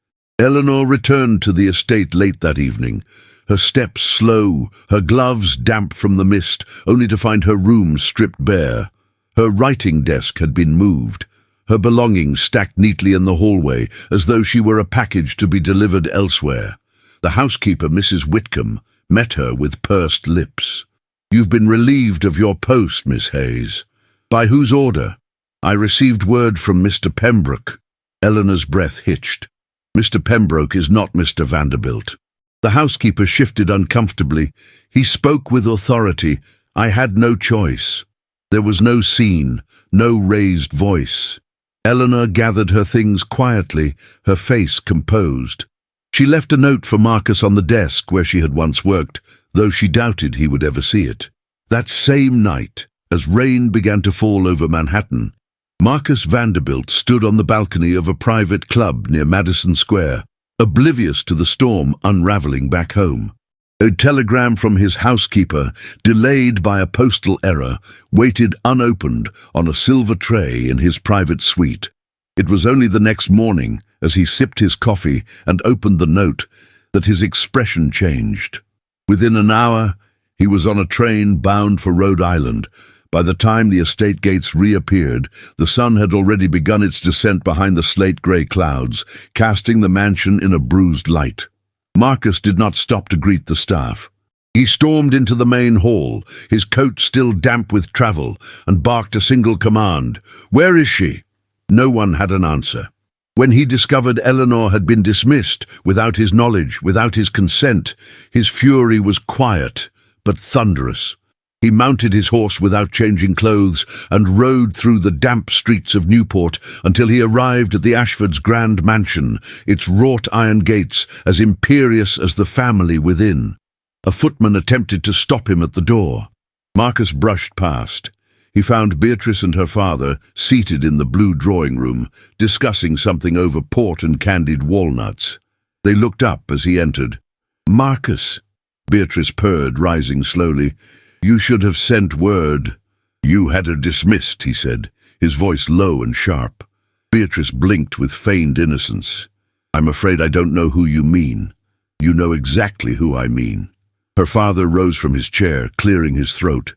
Eleanor returned to the estate late that evening, her steps slow, her gloves damp from the mist, only to find her room stripped bare. Her writing desk had been moved, her belongings stacked neatly in the hallway, as though she were a package to be delivered elsewhere. The housekeeper, Mrs. Whitcomb, met her with pursed lips. "You've been relieved of your post, Miss Hayes." "By whose order?" "I received word from Mr. Pembroke." Eleanor's breath hitched. "Mr. Pembroke is not Mr. Vanderbilt." The housekeeper shifted uncomfortably. "He spoke with authority. I had no choice." There was no scene, no raised voice. Eleanor gathered her things quietly, her face composed. She left a note for Marcus on the desk where she had once worked, though she doubted he would ever see it. That same night, as rain began to fall over Manhattan, Marcus Vanderbilt stood on the balcony of a private club near Madison Square, oblivious to the storm unraveling back home. A telegram from his housekeeper, delayed by a postal error, waited unopened on a silver tray in his private suite. It was only the next morning, as he sipped his coffee and opened the note, that his expression changed. Within an hour, he was on a train bound for Rhode Island. By the time the estate gates reappeared, the sun had already begun its descent behind the slate-grey clouds, casting the mansion in a bruised light. Marcus did not stop to greet the staff. He stormed into the main hall, his coat still damp with travel, and barked a single command. "Where is she?" No one had an answer. When he discovered Eleanor had been dismissed, without his knowledge, without his consent, his fury was quiet, but thunderous. He mounted his horse without changing clothes and rode through the damp streets of Newport until he arrived at the Ashfords' grand mansion, its wrought iron gates as imperious as the family within. A footman attempted to stop him at the door. Marcus brushed past. He found Beatrice and her father seated in the blue drawing-room, discussing something over port and candied walnuts. They looked up as he entered. "Marcus," Beatrice purred, rising slowly, "you should have sent word." "You had her dismissed," he said, his voice low and sharp. Beatrice blinked with feigned innocence. "I'm afraid I don't know who you mean." "You know exactly who I mean." Her father rose from his chair, clearing his throat.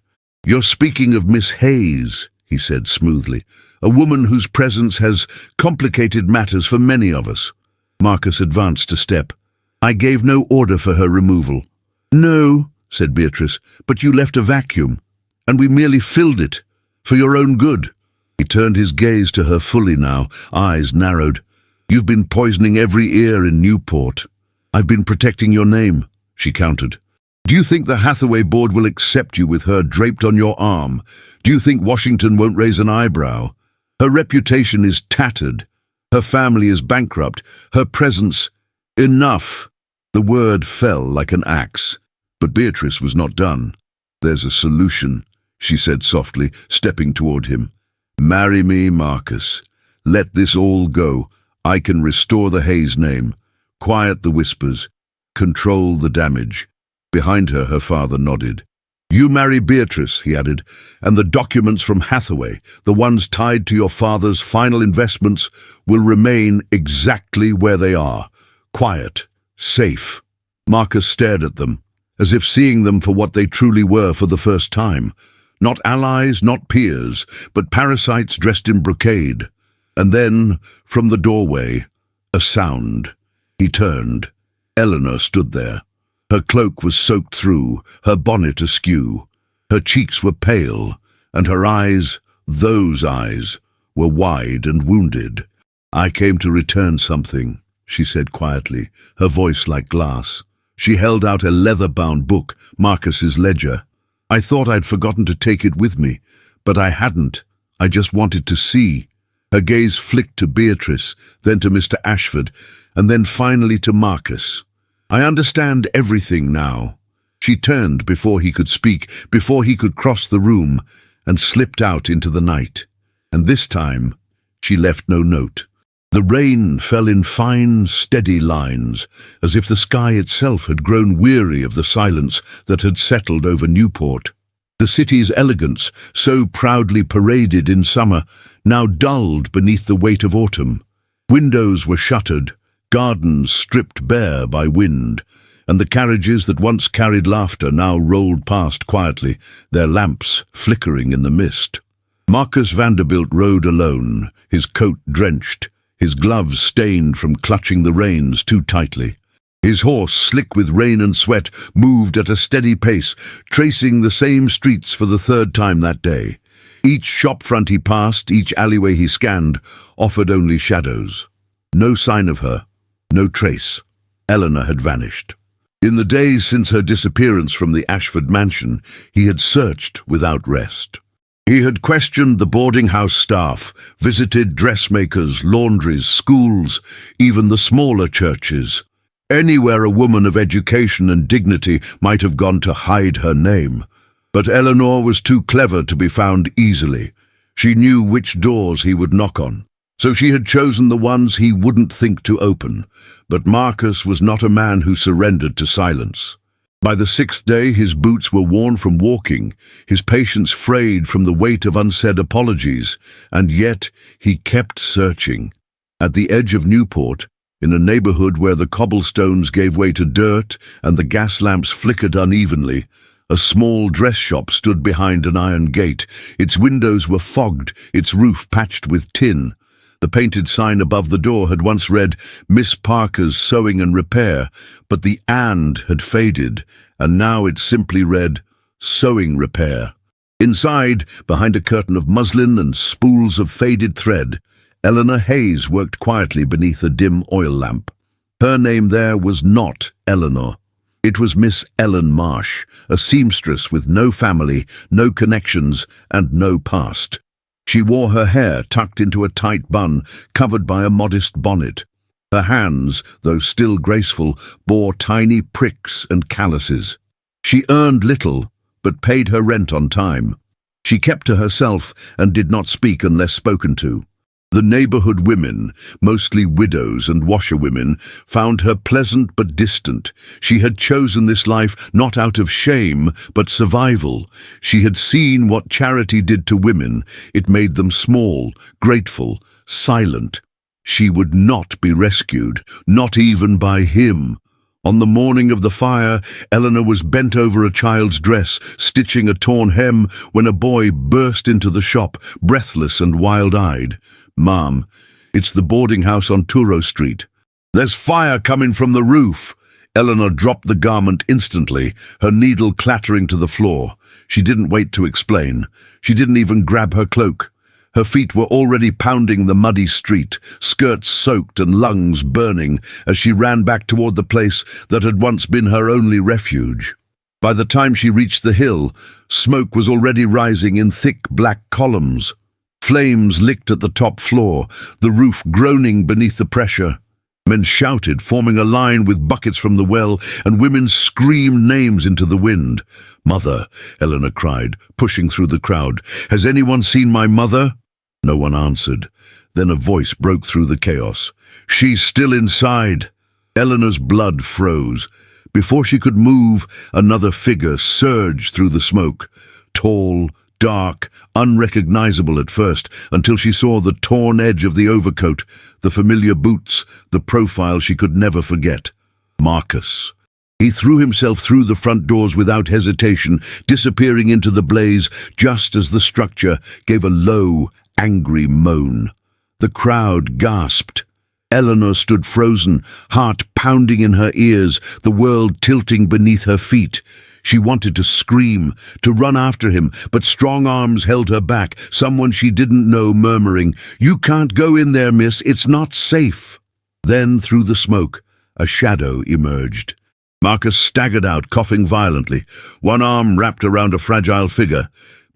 "You're speaking of Miss Hayes," he said smoothly, "a woman whose presence has complicated matters for many of us." Marcus advanced a step. "I gave no order for her removal." "No," said Beatrice, "but you left a vacuum, and we merely filled it, for your own good." He turned his gaze to her fully now, eyes narrowed. "You've been poisoning every ear in Newport." "I've been protecting your name," she countered. "Do you think the Hathaway board will accept you with her draped on your arm? Do you think Washington won't raise an eyebrow? Her reputation is tattered. Her family is bankrupt. Her presence—" "Enough!" The word fell like an axe. But Beatrice was not done. "There's a solution," she said softly, stepping toward him. "Marry me, Marcus. Let this all go. I can restore the Hayes name, quiet the whispers, control the damage." Behind her, her father nodded. "You marry Beatrice," he added, "and the documents from Hathaway, the ones tied to your father's final investments, will remain exactly where they are, quiet, safe." Marcus stared at them, as if seeing them for what they truly were for the first time. Not allies, not peers, but parasites dressed in brocade. And then, from the doorway, a sound. He turned. Eleanor stood there. Her cloak was soaked through, her bonnet askew. Her cheeks were pale, and her eyes, those eyes, were wide and wounded. "I came to return something," she said quietly, her voice like glass. She held out a leather-bound book, Marcus's ledger. "I thought I'd forgotten to take it with me, but I hadn't. I just wanted to see." Her gaze flicked to Beatrice, then to Mr. Ashford, and then finally to Marcus. "I understand everything now." She turned before he could speak, before he could cross the room, and slipped out into the night. And this time, she left no note. The rain fell in fine, steady lines, as if the sky itself had grown weary of the silence that had settled over Newport. The city's elegance, so proudly paraded in summer, now dulled beneath the weight of autumn. Windows were shuttered, gardens stripped bare by wind, and the carriages that once carried laughter now rolled past quietly, their lamps flickering in the mist. Marcus Vanderbilt rode alone, his coat drenched, his gloves stained from clutching the reins too tightly. His horse, slick with rain and sweat, moved at a steady pace, tracing the same streets for the third time that day. Each shop front he passed, each alleyway he scanned, offered only shadows. No sign of her, no trace. Eleanor had vanished. In the days since her disappearance from the Ashford mansion, he had searched without rest. He had questioned the boarding house staff, visited dressmakers, laundries, schools, even the smaller churches. Anywhere a woman of education and dignity might have gone to hide her name. But Eleanor was too clever to be found easily. She knew which doors he would knock on, so she had chosen the ones he wouldn't think to open. But Marcus was not a man who surrendered to silence. By the sixth day his boots were worn from walking, his patience frayed from the weight of unsaid apologies, and yet he kept searching. At the edge of Newport, in a neighborhood where the cobblestones gave way to dirt and the gas lamps flickered unevenly, a small dress shop stood behind an iron gate. Its windows were fogged, its roof patched with tin. The painted sign above the door had once read, "Miss Parker's Sewing and Repair," but the "and" had faded, and now it simply read, "Sewing Repair." Inside, behind a curtain of muslin and spools of faded thread, Eleanor Hayes worked quietly beneath a dim oil lamp. Her name there was not Eleanor. It was Miss Ellen Marsh, a seamstress with no family, no connections, and no past. She wore her hair tucked into a tight bun, covered by a modest bonnet. Her hands, though still graceful, bore tiny pricks and calluses. She earned little, but paid her rent on time. She kept to herself and did not speak unless spoken to. The neighborhood women, mostly widows and washerwomen, found her pleasant but distant. She had chosen this life not out of shame, but survival. She had seen what charity did to women. It made them small, grateful, silent. She would not be rescued, not even by him. On the morning of the fire, Eleanor was bent over a child's dress, stitching a torn hem, when a boy burst into the shop, breathless and wild-eyed. "Ma'am, it's the boarding house on Truro Street. There's fire coming from the roof." Eleanor dropped the garment instantly, her needle clattering to the floor. She didn't wait to explain. She didn't even grab her cloak. Her feet were already pounding the muddy street, skirts soaked and lungs burning, as she ran back toward the place that had once been her only refuge. By the time she reached the hill, smoke was already rising in thick black columns. Flames licked at the top floor, the roof groaning beneath the pressure. Men shouted, forming a line with buckets from the well, and women screamed names into the wind. "Mother," Eleanor cried, pushing through the crowd. "Has anyone seen my mother?" No one answered. Then a voice broke through the chaos. "She's still inside." Eleanor's blood froze. Before she could move, another figure surged through the smoke. Tall, dark, unrecognizable at first, until she saw the torn edge of the overcoat, the familiar boots, the profile she could never forget. Marcus. He threw himself through the front doors without hesitation, disappearing into the blaze just as the structure gave a low, angry moan. The crowd gasped. Eleanor stood frozen, heart pounding in her ears, the world tilting beneath her feet. She wanted to scream, to run after him, but strong arms held her back, someone she didn't know murmuring, "You can't go in there, miss, it's not safe." Then, through the smoke, a shadow emerged. Marcus staggered out, coughing violently, one arm wrapped around a fragile figure.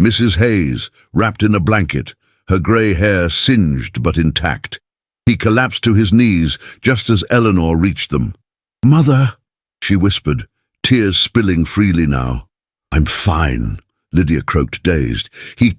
Mrs. Hayes, wrapped in a blanket, her grey hair singed but intact. He collapsed to his knees just as Eleanor reached them. "Mother," she whispered, tears spilling freely now. "I'm fine," Lydia croaked, dazed. He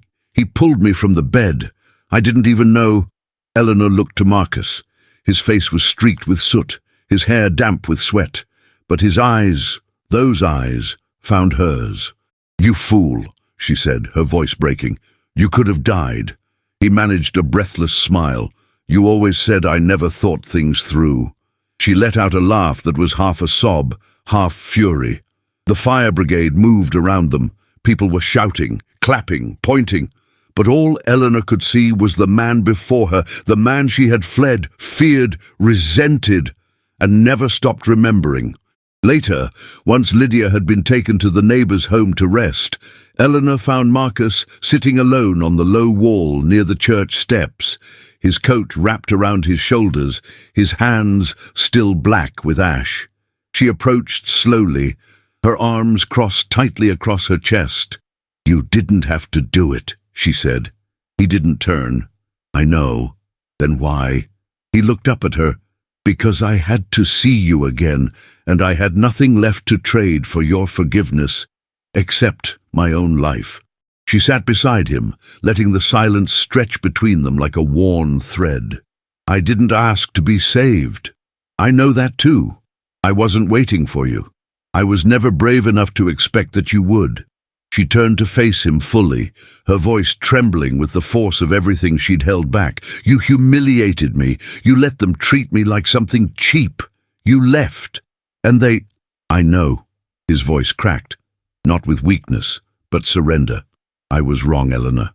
pulled me from the bed. I didn't even know." Eleanor looked to Marcus. His face was streaked with soot, his hair damp with sweat. But his eyes, those eyes, found hers. "You fool," she said, her voice breaking. "You could have died." He managed a breathless smile. "You always said I never thought things through." She let out a laugh that was half a sob, half fury. The fire brigade moved around them. People were shouting, clapping, pointing. But all Eleanor could see was the man before her, the man she had fled, feared, resented, and never stopped remembering. Later, once Lydia had been taken to the neighbour's home to rest, Eleanor found Marcus sitting alone on the low wall near the church steps, his coat wrapped around his shoulders, his hands still black with ash. She approached slowly, her arms crossed tightly across her chest. "You didn't have to do it," she said. He didn't turn. "I know." "Then why?" He looked up at her. "Because I had to see you again, and I had nothing left to trade for your forgiveness, except my own life." She sat beside him, letting the silence stretch between them like a worn thread. "I didn't ask to be saved. I know that too. I wasn't waiting for you. I was never brave enough to expect that you would." She turned to face him fully, her voice trembling with the force of everything she'd held back. "You humiliated me. You let them treat me like something cheap. You left. And they—" "I know." His voice cracked, not with weakness, but surrender. "I was wrong, Eleanor.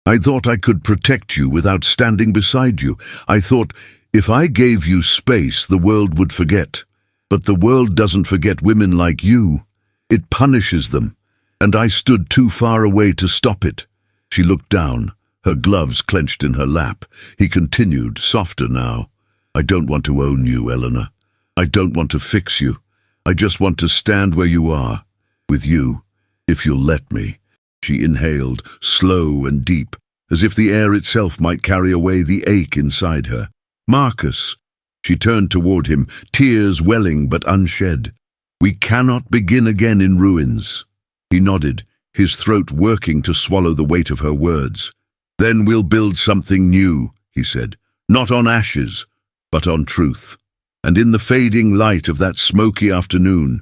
I thought I could protect you without standing beside you. I thought if I gave you space, the world would forget. But the world doesn't forget women like you. It punishes them. And I stood too far away to stop it." She looked down, her gloves clenched in her lap. He continued, softer now. "I don't want to own you, Eleanor. I don't want to fix you. I just want to stand where you are, with you, if you'll let me." She inhaled, slow and deep, as if the air itself might carry away the ache inside her. "Marcus." She turned toward him, tears welling but unshed. "We cannot begin again in ruins." He nodded, his throat working to swallow the weight of her words. "Then we'll build something new," he said, "not on ashes, but on truth." And in the fading light of that smoky afternoon,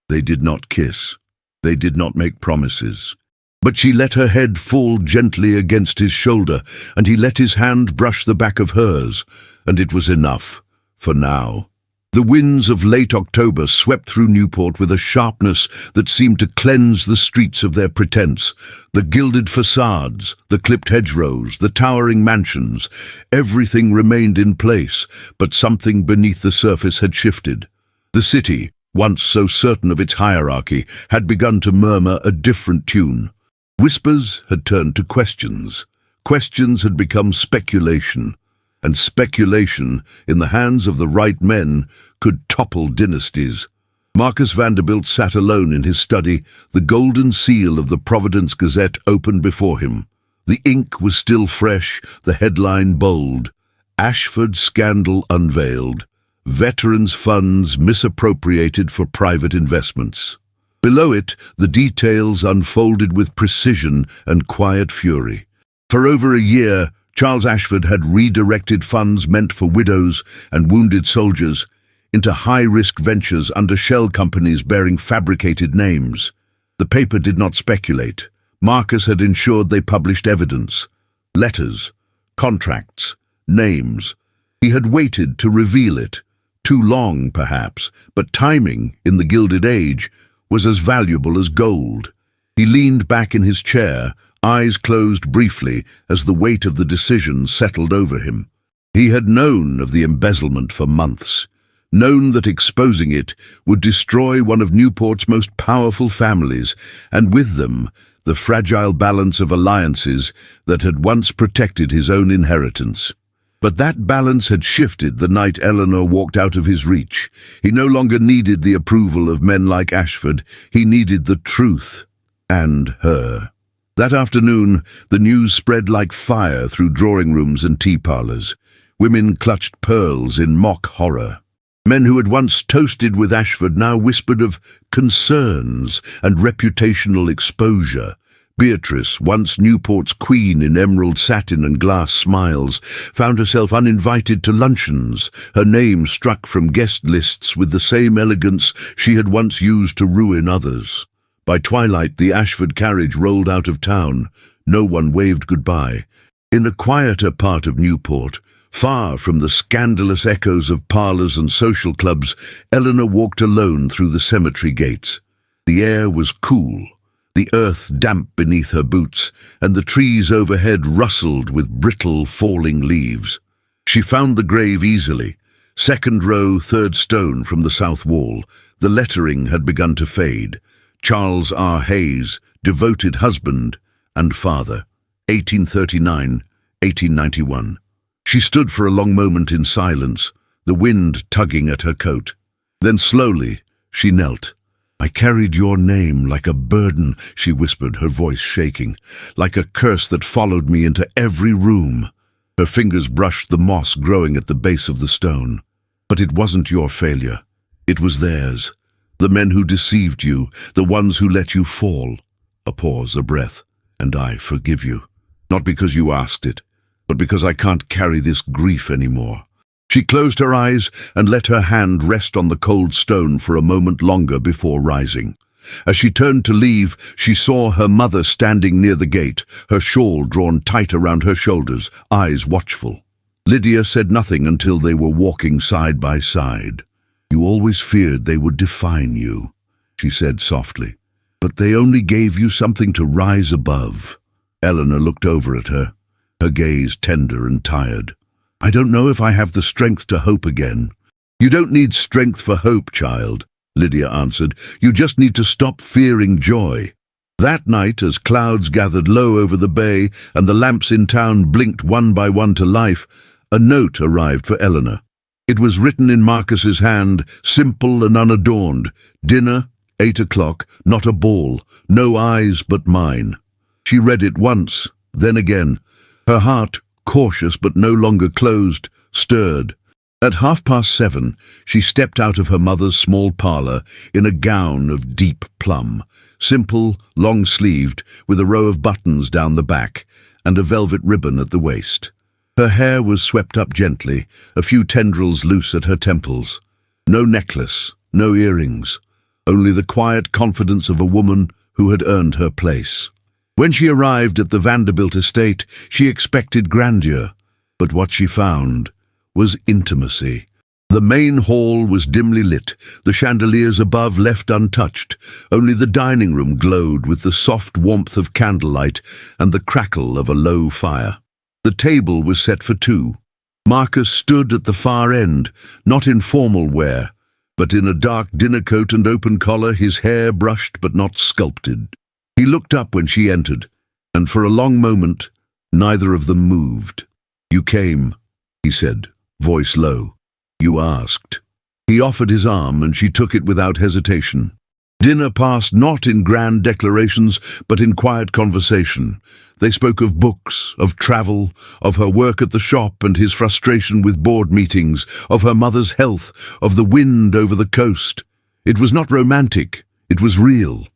they did not kiss. They did not make promises. But she let her head fall gently against his shoulder, and he let his hand brush the back of hers, and it was enough, for now. The winds of late October swept through Newport with a sharpness that seemed to cleanse the streets of their pretense. The gilded facades, the clipped hedgerows, the towering mansions, everything remained in place, but something beneath the surface had shifted. The city, once so certain of its hierarchy, had begun to murmur a different tune. Whispers had turned to questions. Questions had become speculation. And speculation, in the hands of the right men, could topple dynasties. Marcus Vanderbilt sat alone in his study, the golden seal of the Providence Gazette open before him. The ink was still fresh, the headline bold. "Ashford Scandal Unveiled. Veterans' Funds Misappropriated for Private Investments." Below it, the details unfolded with precision and quiet fury. For over a year, Charles Ashford had redirected funds meant for widows and wounded soldiers into high-risk ventures under shell companies bearing fabricated names. The paper did not speculate. Marcus had ensured they published evidence, letters, contracts, names. He had waited to reveal it. Too long, perhaps, but timing, in the Gilded Age, was as valuable as gold. He leaned back in his chair, eyes closed briefly as the weight of the decision settled over him. He had known of the embezzlement for months, known that exposing it would destroy one of Newport's most powerful families, and with them the fragile balance of alliances that had once protected his own inheritance. But that balance had shifted the night Eleanor walked out of his reach. He no longer needed the approval of men like Ashford. He needed the truth, and her. That afternoon, the news spread like fire through drawing rooms and tea parlours. Women clutched pearls in mock horror. Men who had once toasted with Ashford now whispered of concerns and reputational exposure. Beatrice, once Newport's queen in emerald satin and glass smiles, found herself uninvited to luncheons, her name struck from guest lists with the same elegance she had once used to ruin others. By twilight, the Ashford carriage rolled out of town. No one waved goodbye. In a quieter part of Newport, Far from the scandalous echoes of parlours and social clubs, Eleanor walked alone through the cemetery gates. The air was cool, the earth damp beneath her boots, and the trees overhead rustled with brittle, falling leaves. She found the grave easily. Second row, third stone from the south wall. The lettering had begun to fade. Charles R. Hayes, devoted husband and father, 1839-1891. She stood for a long moment in silence, the wind tugging at her coat. Then slowly, she knelt. "I carried your name like a burden," she whispered, her voice shaking, "like a curse that followed me into every room." Her fingers brushed the moss growing at the base of the stone. "But it wasn't your failure. It was theirs. The men who deceived you, the ones who let you fall." A pause, a breath. "And I forgive you. Not because you asked it, but because I can't carry this grief anymore." She closed her eyes and let her hand rest on the cold stone for a moment longer before rising. As she turned to leave, she saw her mother standing near the gate, her shawl drawn tight around her shoulders, eyes watchful. Lydia said nothing until they were walking side by side. "You always feared they would define you," she said softly. "But they only gave you something to rise above." Eleanor looked over at her, her gaze tender and tired. "I don't know if I have the strength to hope again." "You don't need strength for hope, child," Lydia answered. "You just need to stop fearing joy." That night, as clouds gathered low over the bay and the lamps in town blinked one by one to life, a note arrived for Eleanor. It was written in Marcus's hand, simple and unadorned. "Dinner, 8 o'clock, not a ball, no eyes but mine." She read it once, then again. Her heart, cautious but no longer closed, stirred. At 7:30, she stepped out of her mother's small parlour in a gown of deep plum, simple, long-sleeved, with a row of buttons down the back and a velvet ribbon at the waist. Her hair was swept up gently, a few tendrils loose at her temples. No necklace, no earrings, only the quiet confidence of a woman who had earned her place. When she arrived at the Vanderbilt estate, she expected grandeur, but what she found was intimacy. The main hall was dimly lit, the chandeliers above left untouched. Only the dining room glowed with the soft warmth of candlelight and the crackle of a low fire. The table was set for two. Marcus stood at the far end, not in formal wear, but in a dark dinner coat and open collar, his hair brushed but not sculpted. He looked up when she entered, and for a long moment, neither of them moved. "You came," he said, voice low. "You asked." He offered his arm, and she took it without hesitation. Dinner passed not in grand declarations, but in quiet conversation. They spoke of books, of travel, of her work at the shop and his frustration with board meetings, of her mother's health, of the wind over the coast. It was not romantic, it was real.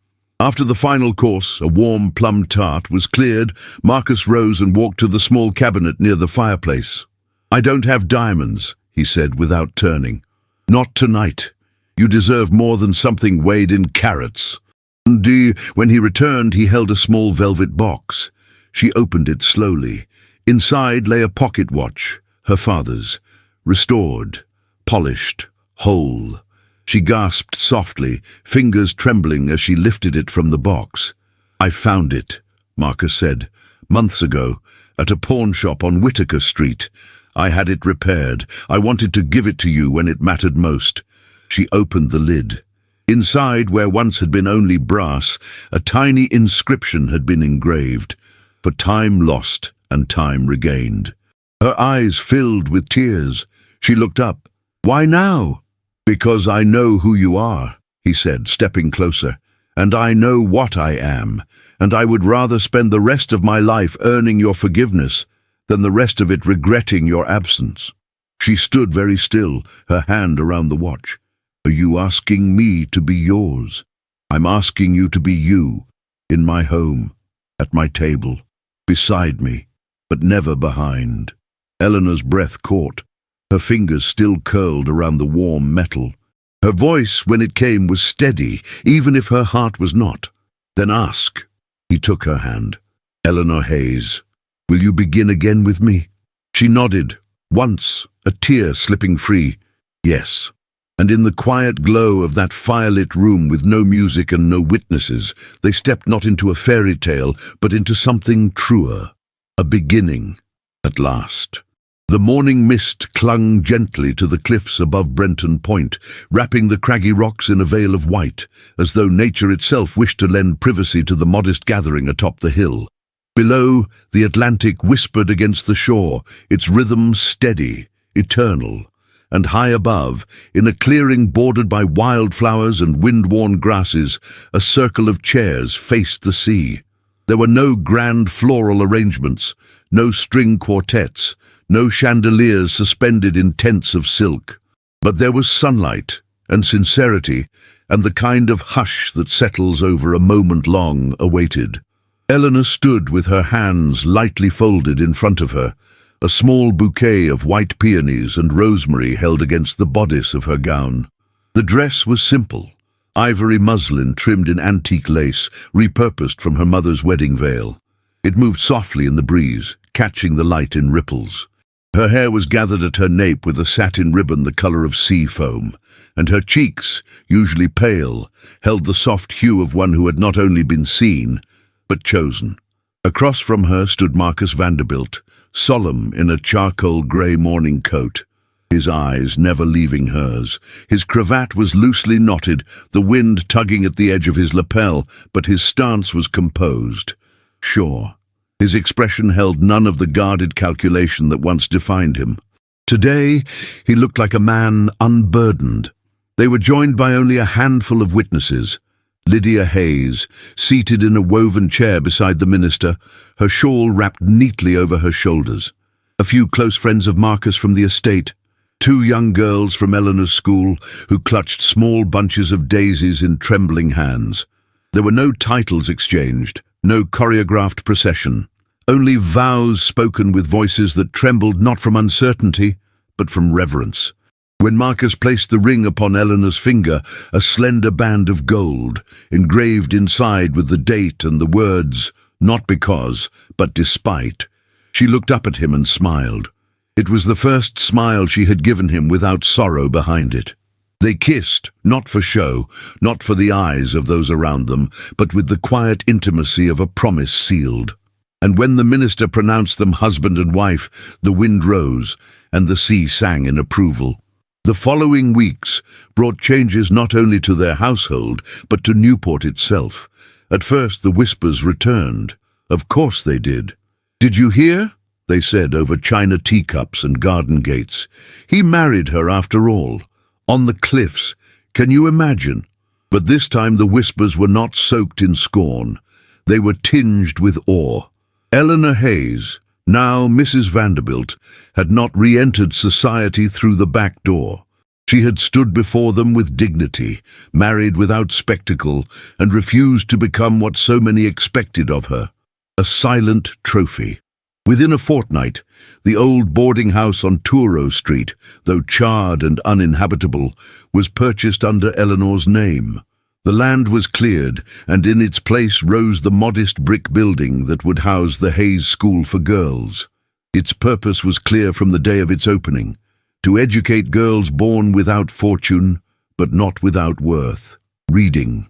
After the final course, a warm plum tart, was cleared, Marcus rose and walked to the small cabinet near the fireplace. "I don't have diamonds," he said without turning. "Not tonight. You deserve more than something weighed in carats." When he returned, he held a small velvet box. She opened it slowly. Inside lay a pocket watch, her father's, restored, polished, whole. She gasped softly, fingers trembling as she lifted it from the box. "I found it," Marcus said, "months ago, at a pawn shop on Whitaker Street. I had it repaired. I wanted to give it to you when it mattered most." She opened the lid. Inside, where once had been only brass, a tiny inscription had been engraved, "For time lost and time regained." Her eyes filled with tears. She looked up. "Why now?" "Because I know who you are," he said, stepping closer, "and I know what I am, and I would rather spend the rest of my life earning your forgiveness than the rest of it regretting your absence." She stood very still, her hand around the watch. "Are you asking me to be yours?" "I'm asking you to be you, in my home, at my table, beside me, but never behind." Eleanor's breath caught. Her fingers still curled around the warm metal. Her voice, when it came, was steady, even if her heart was not. "Then ask." He took her hand. "Eleanor Hayes, will you begin again with me?" She nodded, Once, a tear slipping free. Yes. And in the quiet glow of that firelit room with no music and no witnesses, they stepped not into a fairy tale, but into something truer. A beginning, at last. The morning mist clung gently to the cliffs above Brenton Point, wrapping the craggy rocks in a veil of white, as though nature itself wished to lend privacy to the modest gathering atop the hill. Below, the Atlantic whispered against the shore, its rhythm steady, eternal. And high above, in a clearing bordered by wildflowers and wind-worn grasses, a circle of chairs faced the sea. There were no grand floral arrangements, no string quartets, no chandeliers suspended in tents of silk. But there was sunlight and sincerity, and the kind of hush that settles over a moment long awaited. Eleanor stood with her hands lightly folded in front of her, a small bouquet of white peonies and rosemary held against the bodice of her gown. The dress was simple, ivory muslin trimmed in antique lace, repurposed from her mother's wedding veil. It moved softly in the breeze, catching the light in ripples. Her hair was gathered at her nape with a satin ribbon the color of sea foam, and her cheeks, usually pale, held the soft hue of one who had not only been seen, but chosen. Across from her stood Marcus Vanderbilt, solemn in a charcoal-grey morning coat, his eyes never leaving hers. His cravat was loosely knotted, the wind tugging at the edge of his lapel, but his stance was composed, sure. His expression held none of the guarded calculation that once defined him. Today, he looked like a man unburdened. They were joined by only a handful of witnesses. Lydia Hayes, seated in a woven chair beside the minister, her shawl wrapped neatly over her shoulders. A few close friends of Marcus from the estate. 2 young girls from Eleanor's school who clutched small bunches of daisies in trembling hands. There were no titles exchanged, no choreographed procession. Only vows spoken with voices that trembled not from uncertainty, but from reverence. When Marcus placed the ring upon Eleanor's finger, a slender band of gold, engraved inside with the date and the words, "Not because, but despite," she looked up at him and smiled. It was the first smile she had given him without sorrow behind it. They kissed, not for show, not for the eyes of those around them, but with the quiet intimacy of a promise sealed. And when the minister pronounced them husband and wife, the wind rose, and the sea sang in approval. The following weeks brought changes not only to their household, but to Newport itself. At first the whispers returned. Of course they did. "Did you hear?" they said over china teacups and garden gates. "He married her after all. On the cliffs. Can you imagine?" But this time the whispers were not soaked in scorn. They were tinged with awe. Eleanor Hayes, now Mrs. Vanderbilt, had not re-entered society through the back door. She had stood before them with dignity, married without spectacle, and refused to become what so many expected of her, a silent trophy. Within a fortnight, the old boarding house on Truro Street, though charred and uninhabitable, was purchased under Eleanor's name. The land was cleared, and in its place rose the modest brick building that would house the Hayes School for Girls. Its purpose was clear from the day of its opening: to educate girls born without fortune, but not without worth. Reading,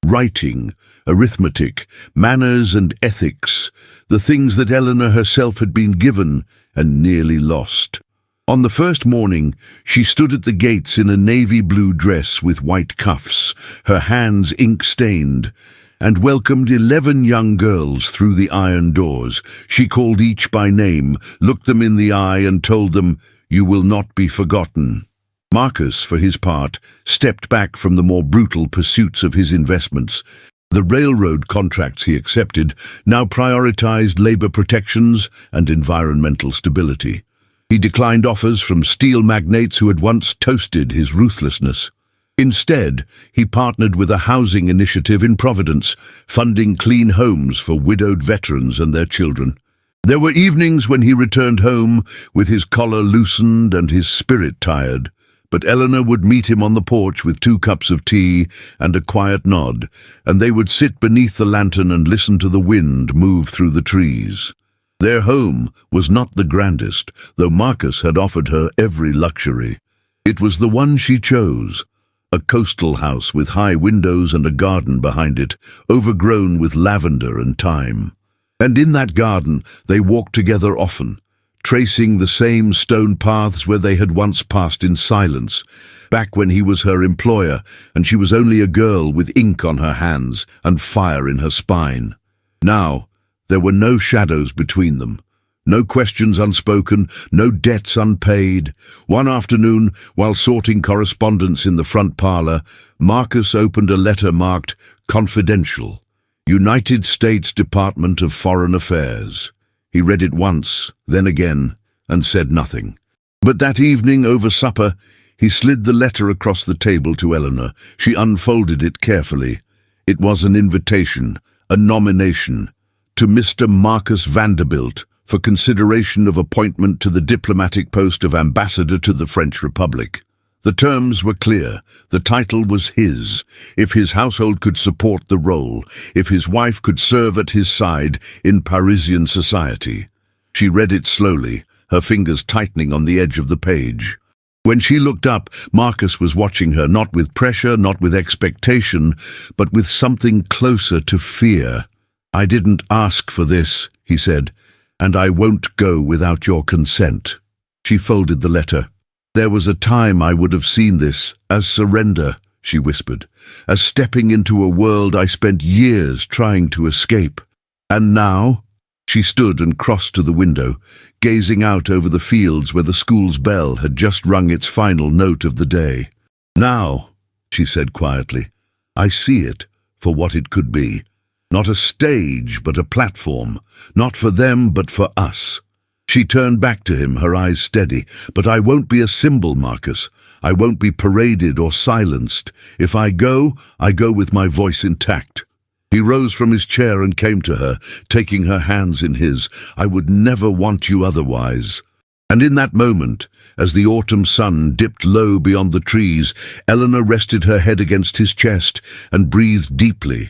writing, arithmetic, manners and ethics, the things that Eleanor herself had been given and nearly lost. On the first morning, she stood at the gates in a navy blue dress with white cuffs, her hands ink-stained, and welcomed 11 young girls through the iron doors. She called each by name, looked them in the eye, and told them, "You will not be forgotten." Marcus, for his part, stepped back from the more brutal pursuits of his investments. The railroad contracts he accepted now prioritized labor protections and environmental stability. He declined offers from steel magnates who had once toasted his ruthlessness. Instead, he partnered with a housing initiative in Providence, funding clean homes for widowed veterans and their children. There were evenings when he returned home with his collar loosened and his spirit tired, but Eleanor would meet him on the porch with 2 cups of tea and a quiet nod, and they would sit beneath the lantern and listen to the wind move through the trees. Their home was not the grandest, though Marcus had offered her every luxury. It was the one she chose, a coastal house with high windows and a garden behind it, overgrown with lavender and thyme. And in that garden they walked together often, tracing the same stone paths where they had once passed in silence, back when he was her employer and she was only a girl with ink on her hands and fire in her spine. Now, there were no shadows between them, no questions unspoken, no debts unpaid. One afternoon, while sorting correspondence in the front parlour, Marcus opened a letter marked "Confidential, United States Department of Foreign Affairs." He read it once, then again, and said nothing. But that evening over supper, he slid the letter across the table to Eleanor. She unfolded it carefully. It was an invitation, a nomination, to Mr. Marcus Vanderbilt for consideration of appointment to the diplomatic post of ambassador to the French Republic. The terms were clear. The title was his, if his household could support the role, if his wife could serve at his side in Parisian society. She read it slowly, her fingers tightening on the edge of the page. When she looked up, Marcus was watching her, not with pressure, not with expectation, but with something closer to fear. "I didn't ask for this," he said, "and I won't go without your consent." She folded the letter. "There was a time I would have seen this as surrender," she whispered, "as stepping into a world I spent years trying to escape. And now?" She stood and crossed to the window, gazing out over the fields where the school's bell had just rung its final note of the day. "Now," she said quietly, "I see it for what it could be. Not a stage, but a platform. Not for them, but for us." She turned back to him, her eyes steady. "But I won't be a symbol, Marcus. I won't be paraded or silenced. If I go with my voice intact." He rose from his chair and came to her, taking her hands in his. "I would never want you otherwise." And in that moment, as the autumn sun dipped low beyond the trees, Eleanor rested her head against his chest and breathed deeply.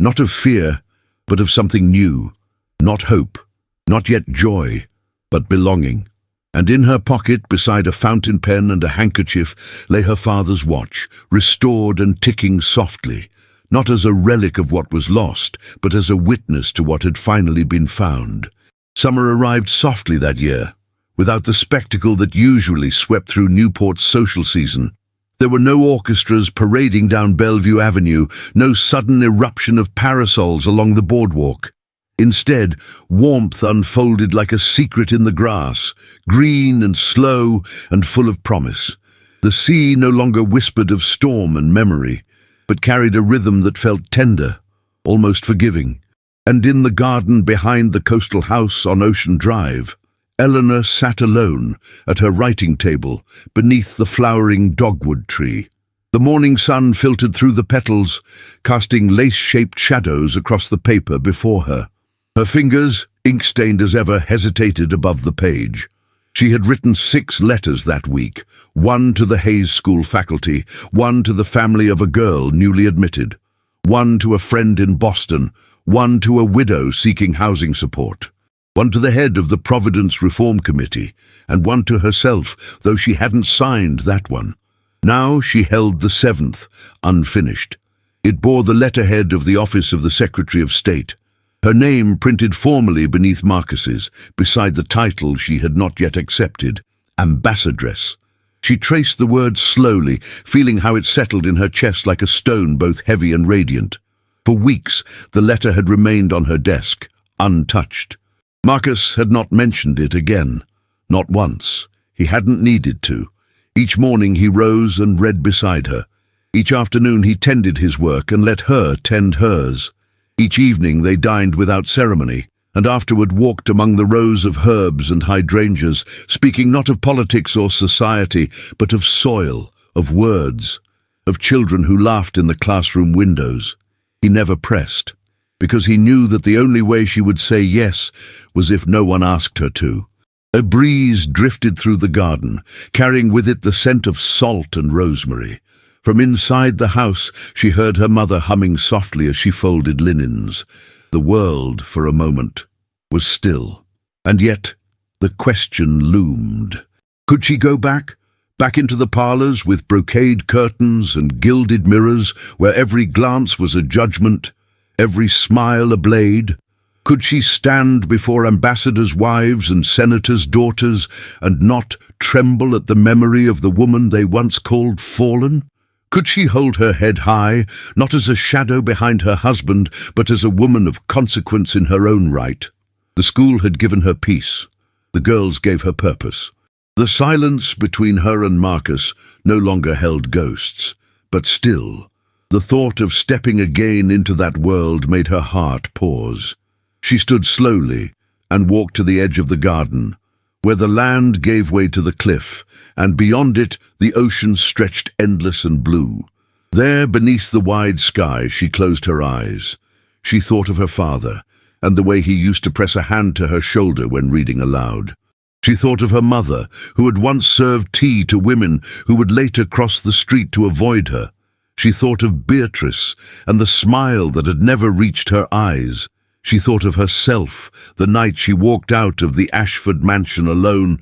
Not of fear, but of something new. Not hope, not yet joy, but belonging. And in her pocket, beside a fountain pen and a handkerchief, lay her father's watch, restored and ticking softly, not as a relic of what was lost, but as a witness to what had finally been found. Summer arrived softly that year, without the spectacle that usually swept through Newport's social season. There were no orchestras parading down Bellevue Avenue, no sudden eruption of parasols along the boardwalk. Instead, warmth unfolded like a secret in the grass, green and slow and full of promise. The sea no longer whispered of storm and memory, but carried a rhythm that felt tender, almost forgiving. And in the garden behind the coastal house on Ocean Drive, Eleanor sat alone at her writing table beneath the flowering dogwood tree. The morning sun filtered through the petals, casting lace-shaped shadows across the paper before her. Her fingers, ink-stained as ever, hesitated above the page. She had written 6 letters that week, 1 to the Hayes School faculty, 1 to the family of a girl newly admitted, 1 to a friend in Boston, 1 to a widow seeking housing support, 1 to the head of the Providence Reform Committee, and 1 to herself, though she hadn't signed that one. Now she held the 7th, unfinished. It bore the letterhead of the Office of the Secretary of State, her name printed formally beneath Marcus's, beside the title she had not yet accepted, Ambassadress. She traced the word slowly, feeling how it settled in her chest like a stone both heavy and radiant. For weeks, the letter had remained on her desk, untouched. Marcus had not mentioned it again. Not once. He hadn't needed to. Each morning he rose and read beside her. Each afternoon he tended his work and let her tend hers. Each evening they dined without ceremony, and afterward walked among the rows of herbs and hydrangeas, speaking not of politics or society, but of soil, of words, of children who laughed in the classroom windows. He never pressed, because he knew that the only way she would say yes was if no one asked her to. A breeze drifted through the garden, carrying with it the scent of salt and rosemary. From inside the house, she heard her mother humming softly as she folded linens. The world, for a moment, was still. And yet, the question loomed. Could she go back? Back into the parlours with brocade curtains and gilded mirrors, where every glance was a judgment, every smile a blade? Could she stand before ambassadors' wives and senators' daughters and not tremble at the memory of the woman they once called fallen? Could she hold her head high, not as a shadow behind her husband, but as a woman of consequence in her own right? The school had given her peace. The girls gave her purpose. The silence between her and Marcus no longer held ghosts, but still, the thought of stepping again into that world made her heart pause. She stood slowly and walked to the edge of the garden, where the land gave way to the cliff, and beyond it the ocean stretched endless and blue. There, beneath the wide sky, she closed her eyes. She thought of her father, and the way he used to press a hand to her shoulder when reading aloud. She thought of her mother, who had once served tea to women who would later cross the street to avoid her. She thought of Beatrice, and the smile that had never reached her eyes. She thought of herself, the night she walked out of the Ashford mansion alone,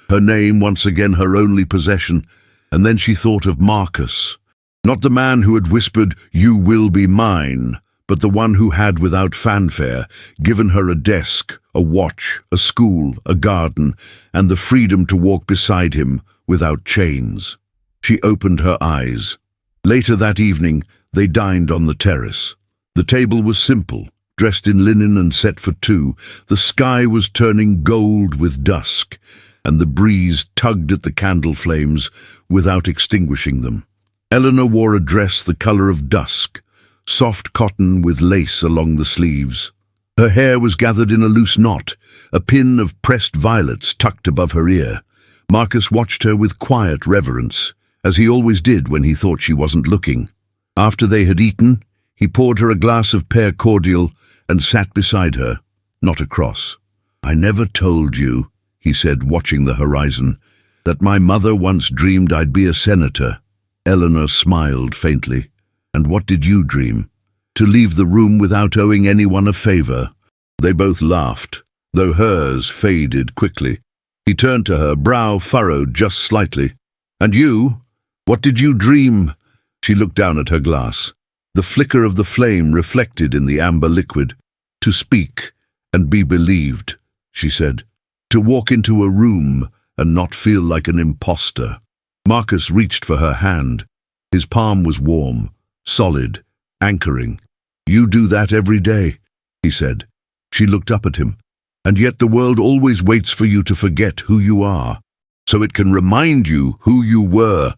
her name once again her only possession. And then she thought of Marcus, not the man who had whispered, "You will be mine," but the one who had, without fanfare, given her a desk, a watch, a school, a garden, and the freedom to walk beside him without chains. She opened her eyes. Later that evening, they dined on the terrace. The table was simple, dressed in linen and set for two. The sky was turning gold with dusk, and the breeze tugged at the candle flames without extinguishing them. Eleanor wore a dress the colour of dusk, soft cotton with lace along the sleeves. Her hair was gathered in a loose knot, a pin of pressed violets tucked above her ear. Marcus watched her with quiet reverence, as he always did when he thought she wasn't looking. After they had eaten, he poured her a glass of pear cordial and sat beside her, not across. "I never told you," he said, watching the horizon, "that my mother once dreamed I'd be a senator." Eleanor smiled faintly. "And what did you dream?" "To leave the room without owing anyone a favour." They both laughed, though hers faded quickly. He turned to her, brow furrowed just slightly. "And you? What did you dream?" She looked down at her glass. The flicker of the flame reflected in the amber liquid. "To speak and be believed," she said. "To walk into a room and not feel like an imposter." Marcus reached for her hand. His palm was warm, solid, anchoring. "You do that every day," he said. She looked up at him. "And yet the world always waits for you to forget who you are, so it can remind you who you were."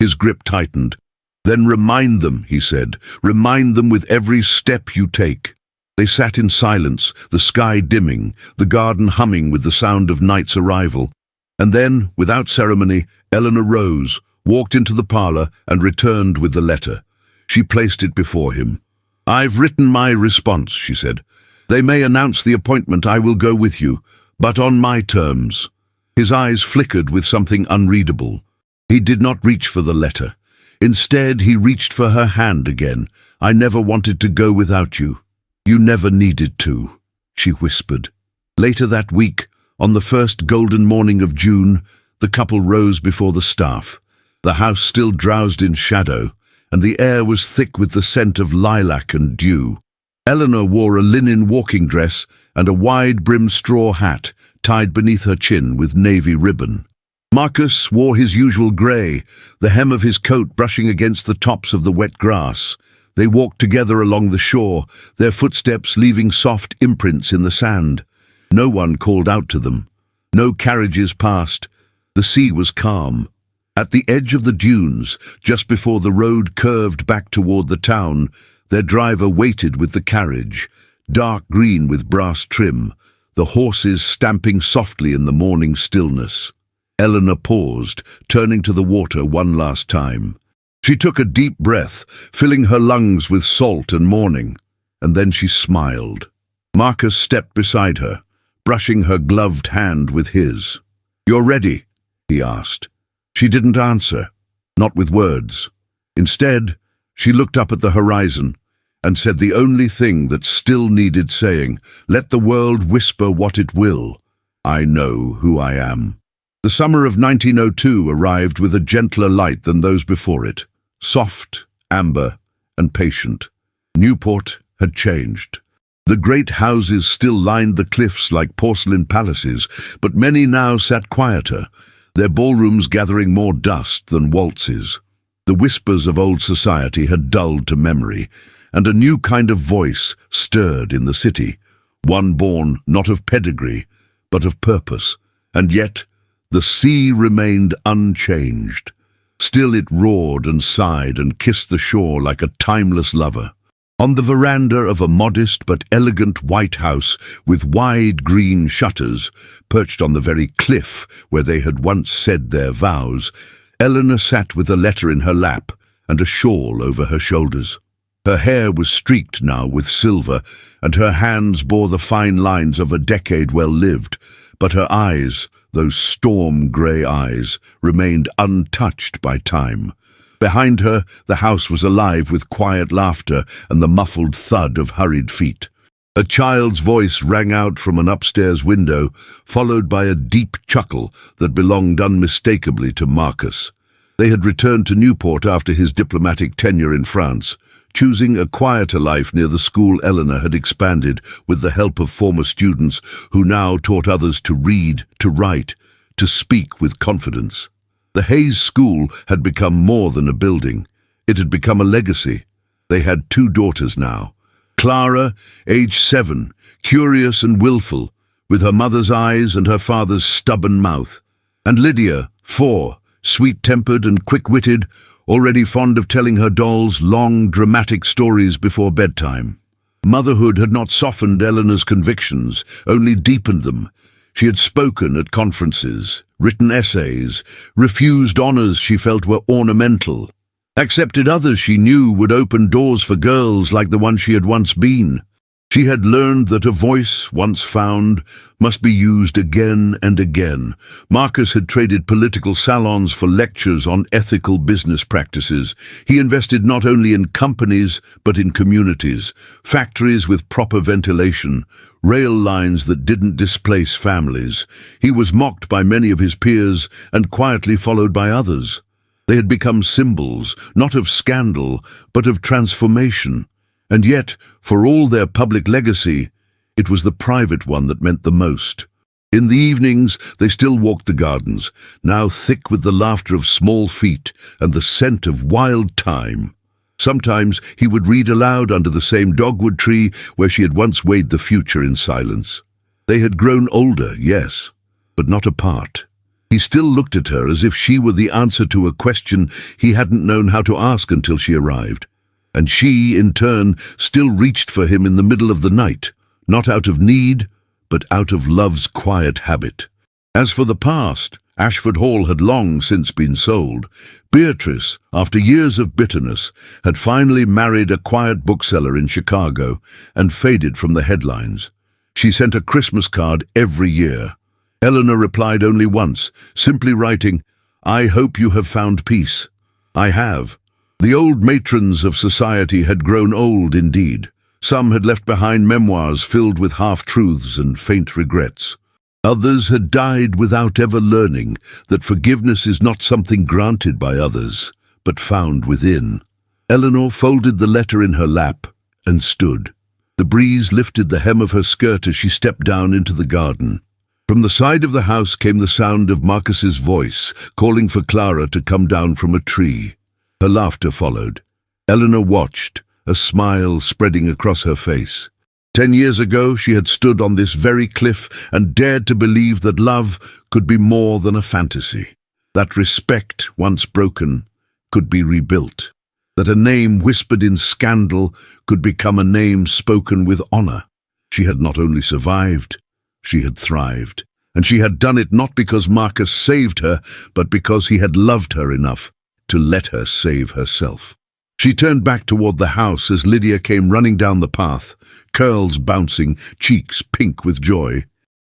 His grip tightened. "Then remind them," he said. "Remind them with every step you take." They sat in silence, the sky dimming, the garden humming with the sound of night's arrival. And then, without ceremony, Eleanor rose, walked into the parlour, and returned with the letter. She placed it before him. "I've written my response," she said. "They may announce the appointment, I will go with you, but on my terms." His eyes flickered with something unreadable. He did not reach for the letter. Instead, he reached for her hand again. "I never wanted to go without you. You never needed to," she whispered. Later that week, on the first golden morning of June, the couple rose before the staff. The house still drowsed in shadow, and the air was thick with the scent of lilac and dew. Eleanor wore a linen walking dress and a wide-brimmed straw hat tied beneath her chin with navy ribbon. Marcus wore his usual grey, the hem of his coat brushing against the tops of the wet grass. They walked together along the shore, their footsteps leaving soft imprints in the sand. No one called out to them. No carriages passed. The sea was calm. At the edge of the dunes, just before the road curved back toward the town, their driver waited with the carriage, dark green with brass trim, the horses stamping softly in the morning stillness. Eleanor paused, turning to the water one last time. She took a deep breath, filling her lungs with salt and morning, and then she smiled. Marcus stepped beside her, brushing her gloved hand with his. "You're ready?" he asked. She didn't answer, not with words. Instead, she looked up at the horizon and said the only thing that still needed saying, "Let the world whisper what it will. I know who I am. The summer of 1902 arrived with a gentler light than those before it, soft, amber, and patient. Newport had changed. The great houses still lined the cliffs like porcelain palaces, but many now sat quieter, their ballrooms gathering more dust than waltzes. The whispers of old society had dulled to memory, and a new kind of voice stirred in the city, one born not of pedigree, but of purpose. And yet, the sea remained unchanged. Still it roared and sighed and kissed the shore like a timeless lover. On the veranda of a modest but elegant white house with wide green shutters, perched on the very cliff where they had once said their vows, Eleanor sat with a letter in her lap and a shawl over her shoulders. Her hair was streaked now with silver, and her hands bore the fine lines of a decade well lived, but her eyes, those storm-grey eyes, remained untouched by time. Behind her, the house was alive with quiet laughter and the muffled thud of hurried feet. A child's voice rang out from an upstairs window, followed by a deep chuckle that belonged unmistakably to Marcus. They had returned to Newport after his diplomatic tenure in France, choosing a quieter life near the school Eleanor had expanded with the help of former students who now taught others to read, to write, to speak with confidence. The Hayes School had become more than a building. It had become a legacy. They had 2 daughters now. Clara, aged 7, curious and willful, with her mother's eyes and her father's stubborn mouth. And Lydia, 4, sweet-tempered and quick-witted, already fond of telling her dolls long, dramatic stories before bedtime. Motherhood had not softened Eleanor's convictions, only deepened them. She had spoken at conferences, written essays, refused honours she felt were ornamental, accepted others she knew would open doors for girls like the one she had once been. She had learned that a voice, once found, must be used again and again. Marcus had traded political salons for lectures on ethical business practices. He invested not only in companies, but in communities, factories with proper ventilation, rail lines that didn't displace families. He was mocked by many of his peers and quietly followed by others. They had become symbols, not of scandal, but of transformation. And yet, for all their public legacy, it was the private one that meant the most. In the evenings, they still walked the gardens, now thick with the laughter of small feet and the scent of wild thyme. Sometimes he would read aloud under the same dogwood tree where she had once weighed the future in silence. They had grown older, yes, but not apart. He still looked at her as if she were the answer to a question he hadn't known how to ask until she arrived. And she, in turn, still reached for him in the middle of the night, not out of need, but out of love's quiet habit. As for the past, Ashford Hall had long since been sold. Beatrice, after years of bitterness, had finally married a quiet bookseller in Chicago and faded from the headlines. She sent a Christmas card every year. Eleanor replied only once, simply writing, "I hope you have found peace." "I have." The old matrons of society had grown old indeed. Some had left behind memoirs filled with half-truths and faint regrets. Others had died without ever learning that forgiveness is not something granted by others, but found within. Eleanor folded the letter in her lap and stood. The breeze lifted the hem of her skirt as she stepped down into the garden. From the side of the house came the sound of Marcus's voice, calling for Clara to come down from a tree. Her laughter followed. Eleanor watched, a smile spreading across her face. 10 years ago, she had stood on this very cliff and dared to believe that love could be more than a fantasy, that respect, once broken, could be rebuilt, that a name whispered in scandal could become a name spoken with honor. She had not only survived, she had thrived, and she had done it not because Marcus saved her, but because he had loved her enough to let her save herself. She turned back toward the house as Lydia came running down the path, curls bouncing, cheeks pink with joy.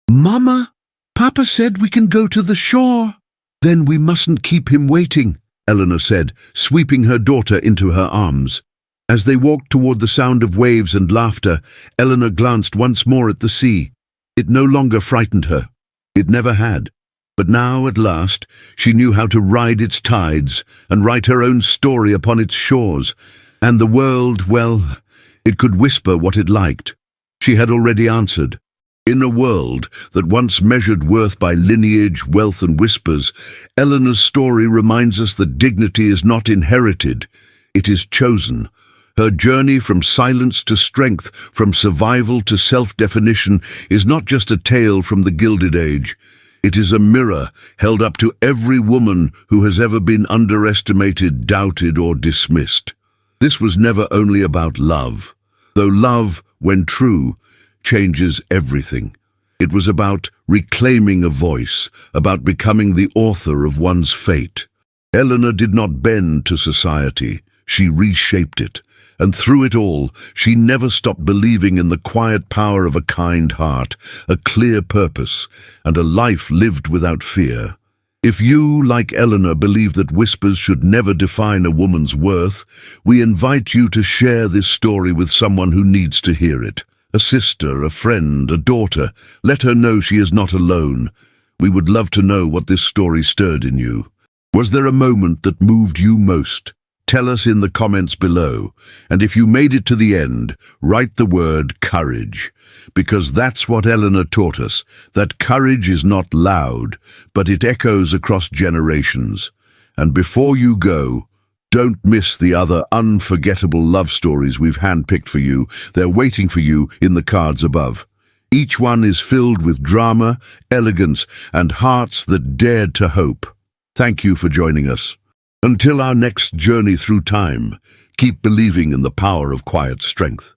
"Mama, Papa said we can go to the shore." "Then we mustn't keep him waiting," Eleanor said, sweeping her daughter into her arms. As they walked toward the sound of waves and laughter, Eleanor glanced once more at the sea. It no longer frightened her. It never had. But now, at last, she knew how to ride its tides and write her own story upon its shores. And the world, well, it could whisper what it liked. She had already answered. In a world that once measured worth by lineage, wealth and whispers, Eleanor's story reminds us that dignity is not inherited, it is chosen. Her journey from silence to strength, from survival to self-definition, is not just a tale from the Gilded Age. It is a mirror held up to every woman who has ever been underestimated, doubted or dismissed. This was never only about love, though love, when true, changes everything. It was about reclaiming a voice, about becoming the author of one's fate. Eleanor did not bend to society, she reshaped it. And through it all, she never stopped believing in the quiet power of a kind heart, a clear purpose, and a life lived without fear. If you, like Eleanor, believe that whispers should never define a woman's worth, we invite you to share this story with someone who needs to hear it. A sister, a friend, a daughter. Let her know she is not alone. We would love to know what this story stirred in you. Was there a moment that moved you most? Tell us in the comments below. And if you made it to the end, write the word courage. Because that's what Eleanor taught us, that courage is not loud, but it echoes across generations. And before you go, don't miss the other unforgettable love stories we've handpicked for you. They're waiting for you in the cards above. Each one is filled with drama, elegance, and hearts that dared to hope. Thank you for joining us. Until our next journey through time, keep believing in the power of quiet strength.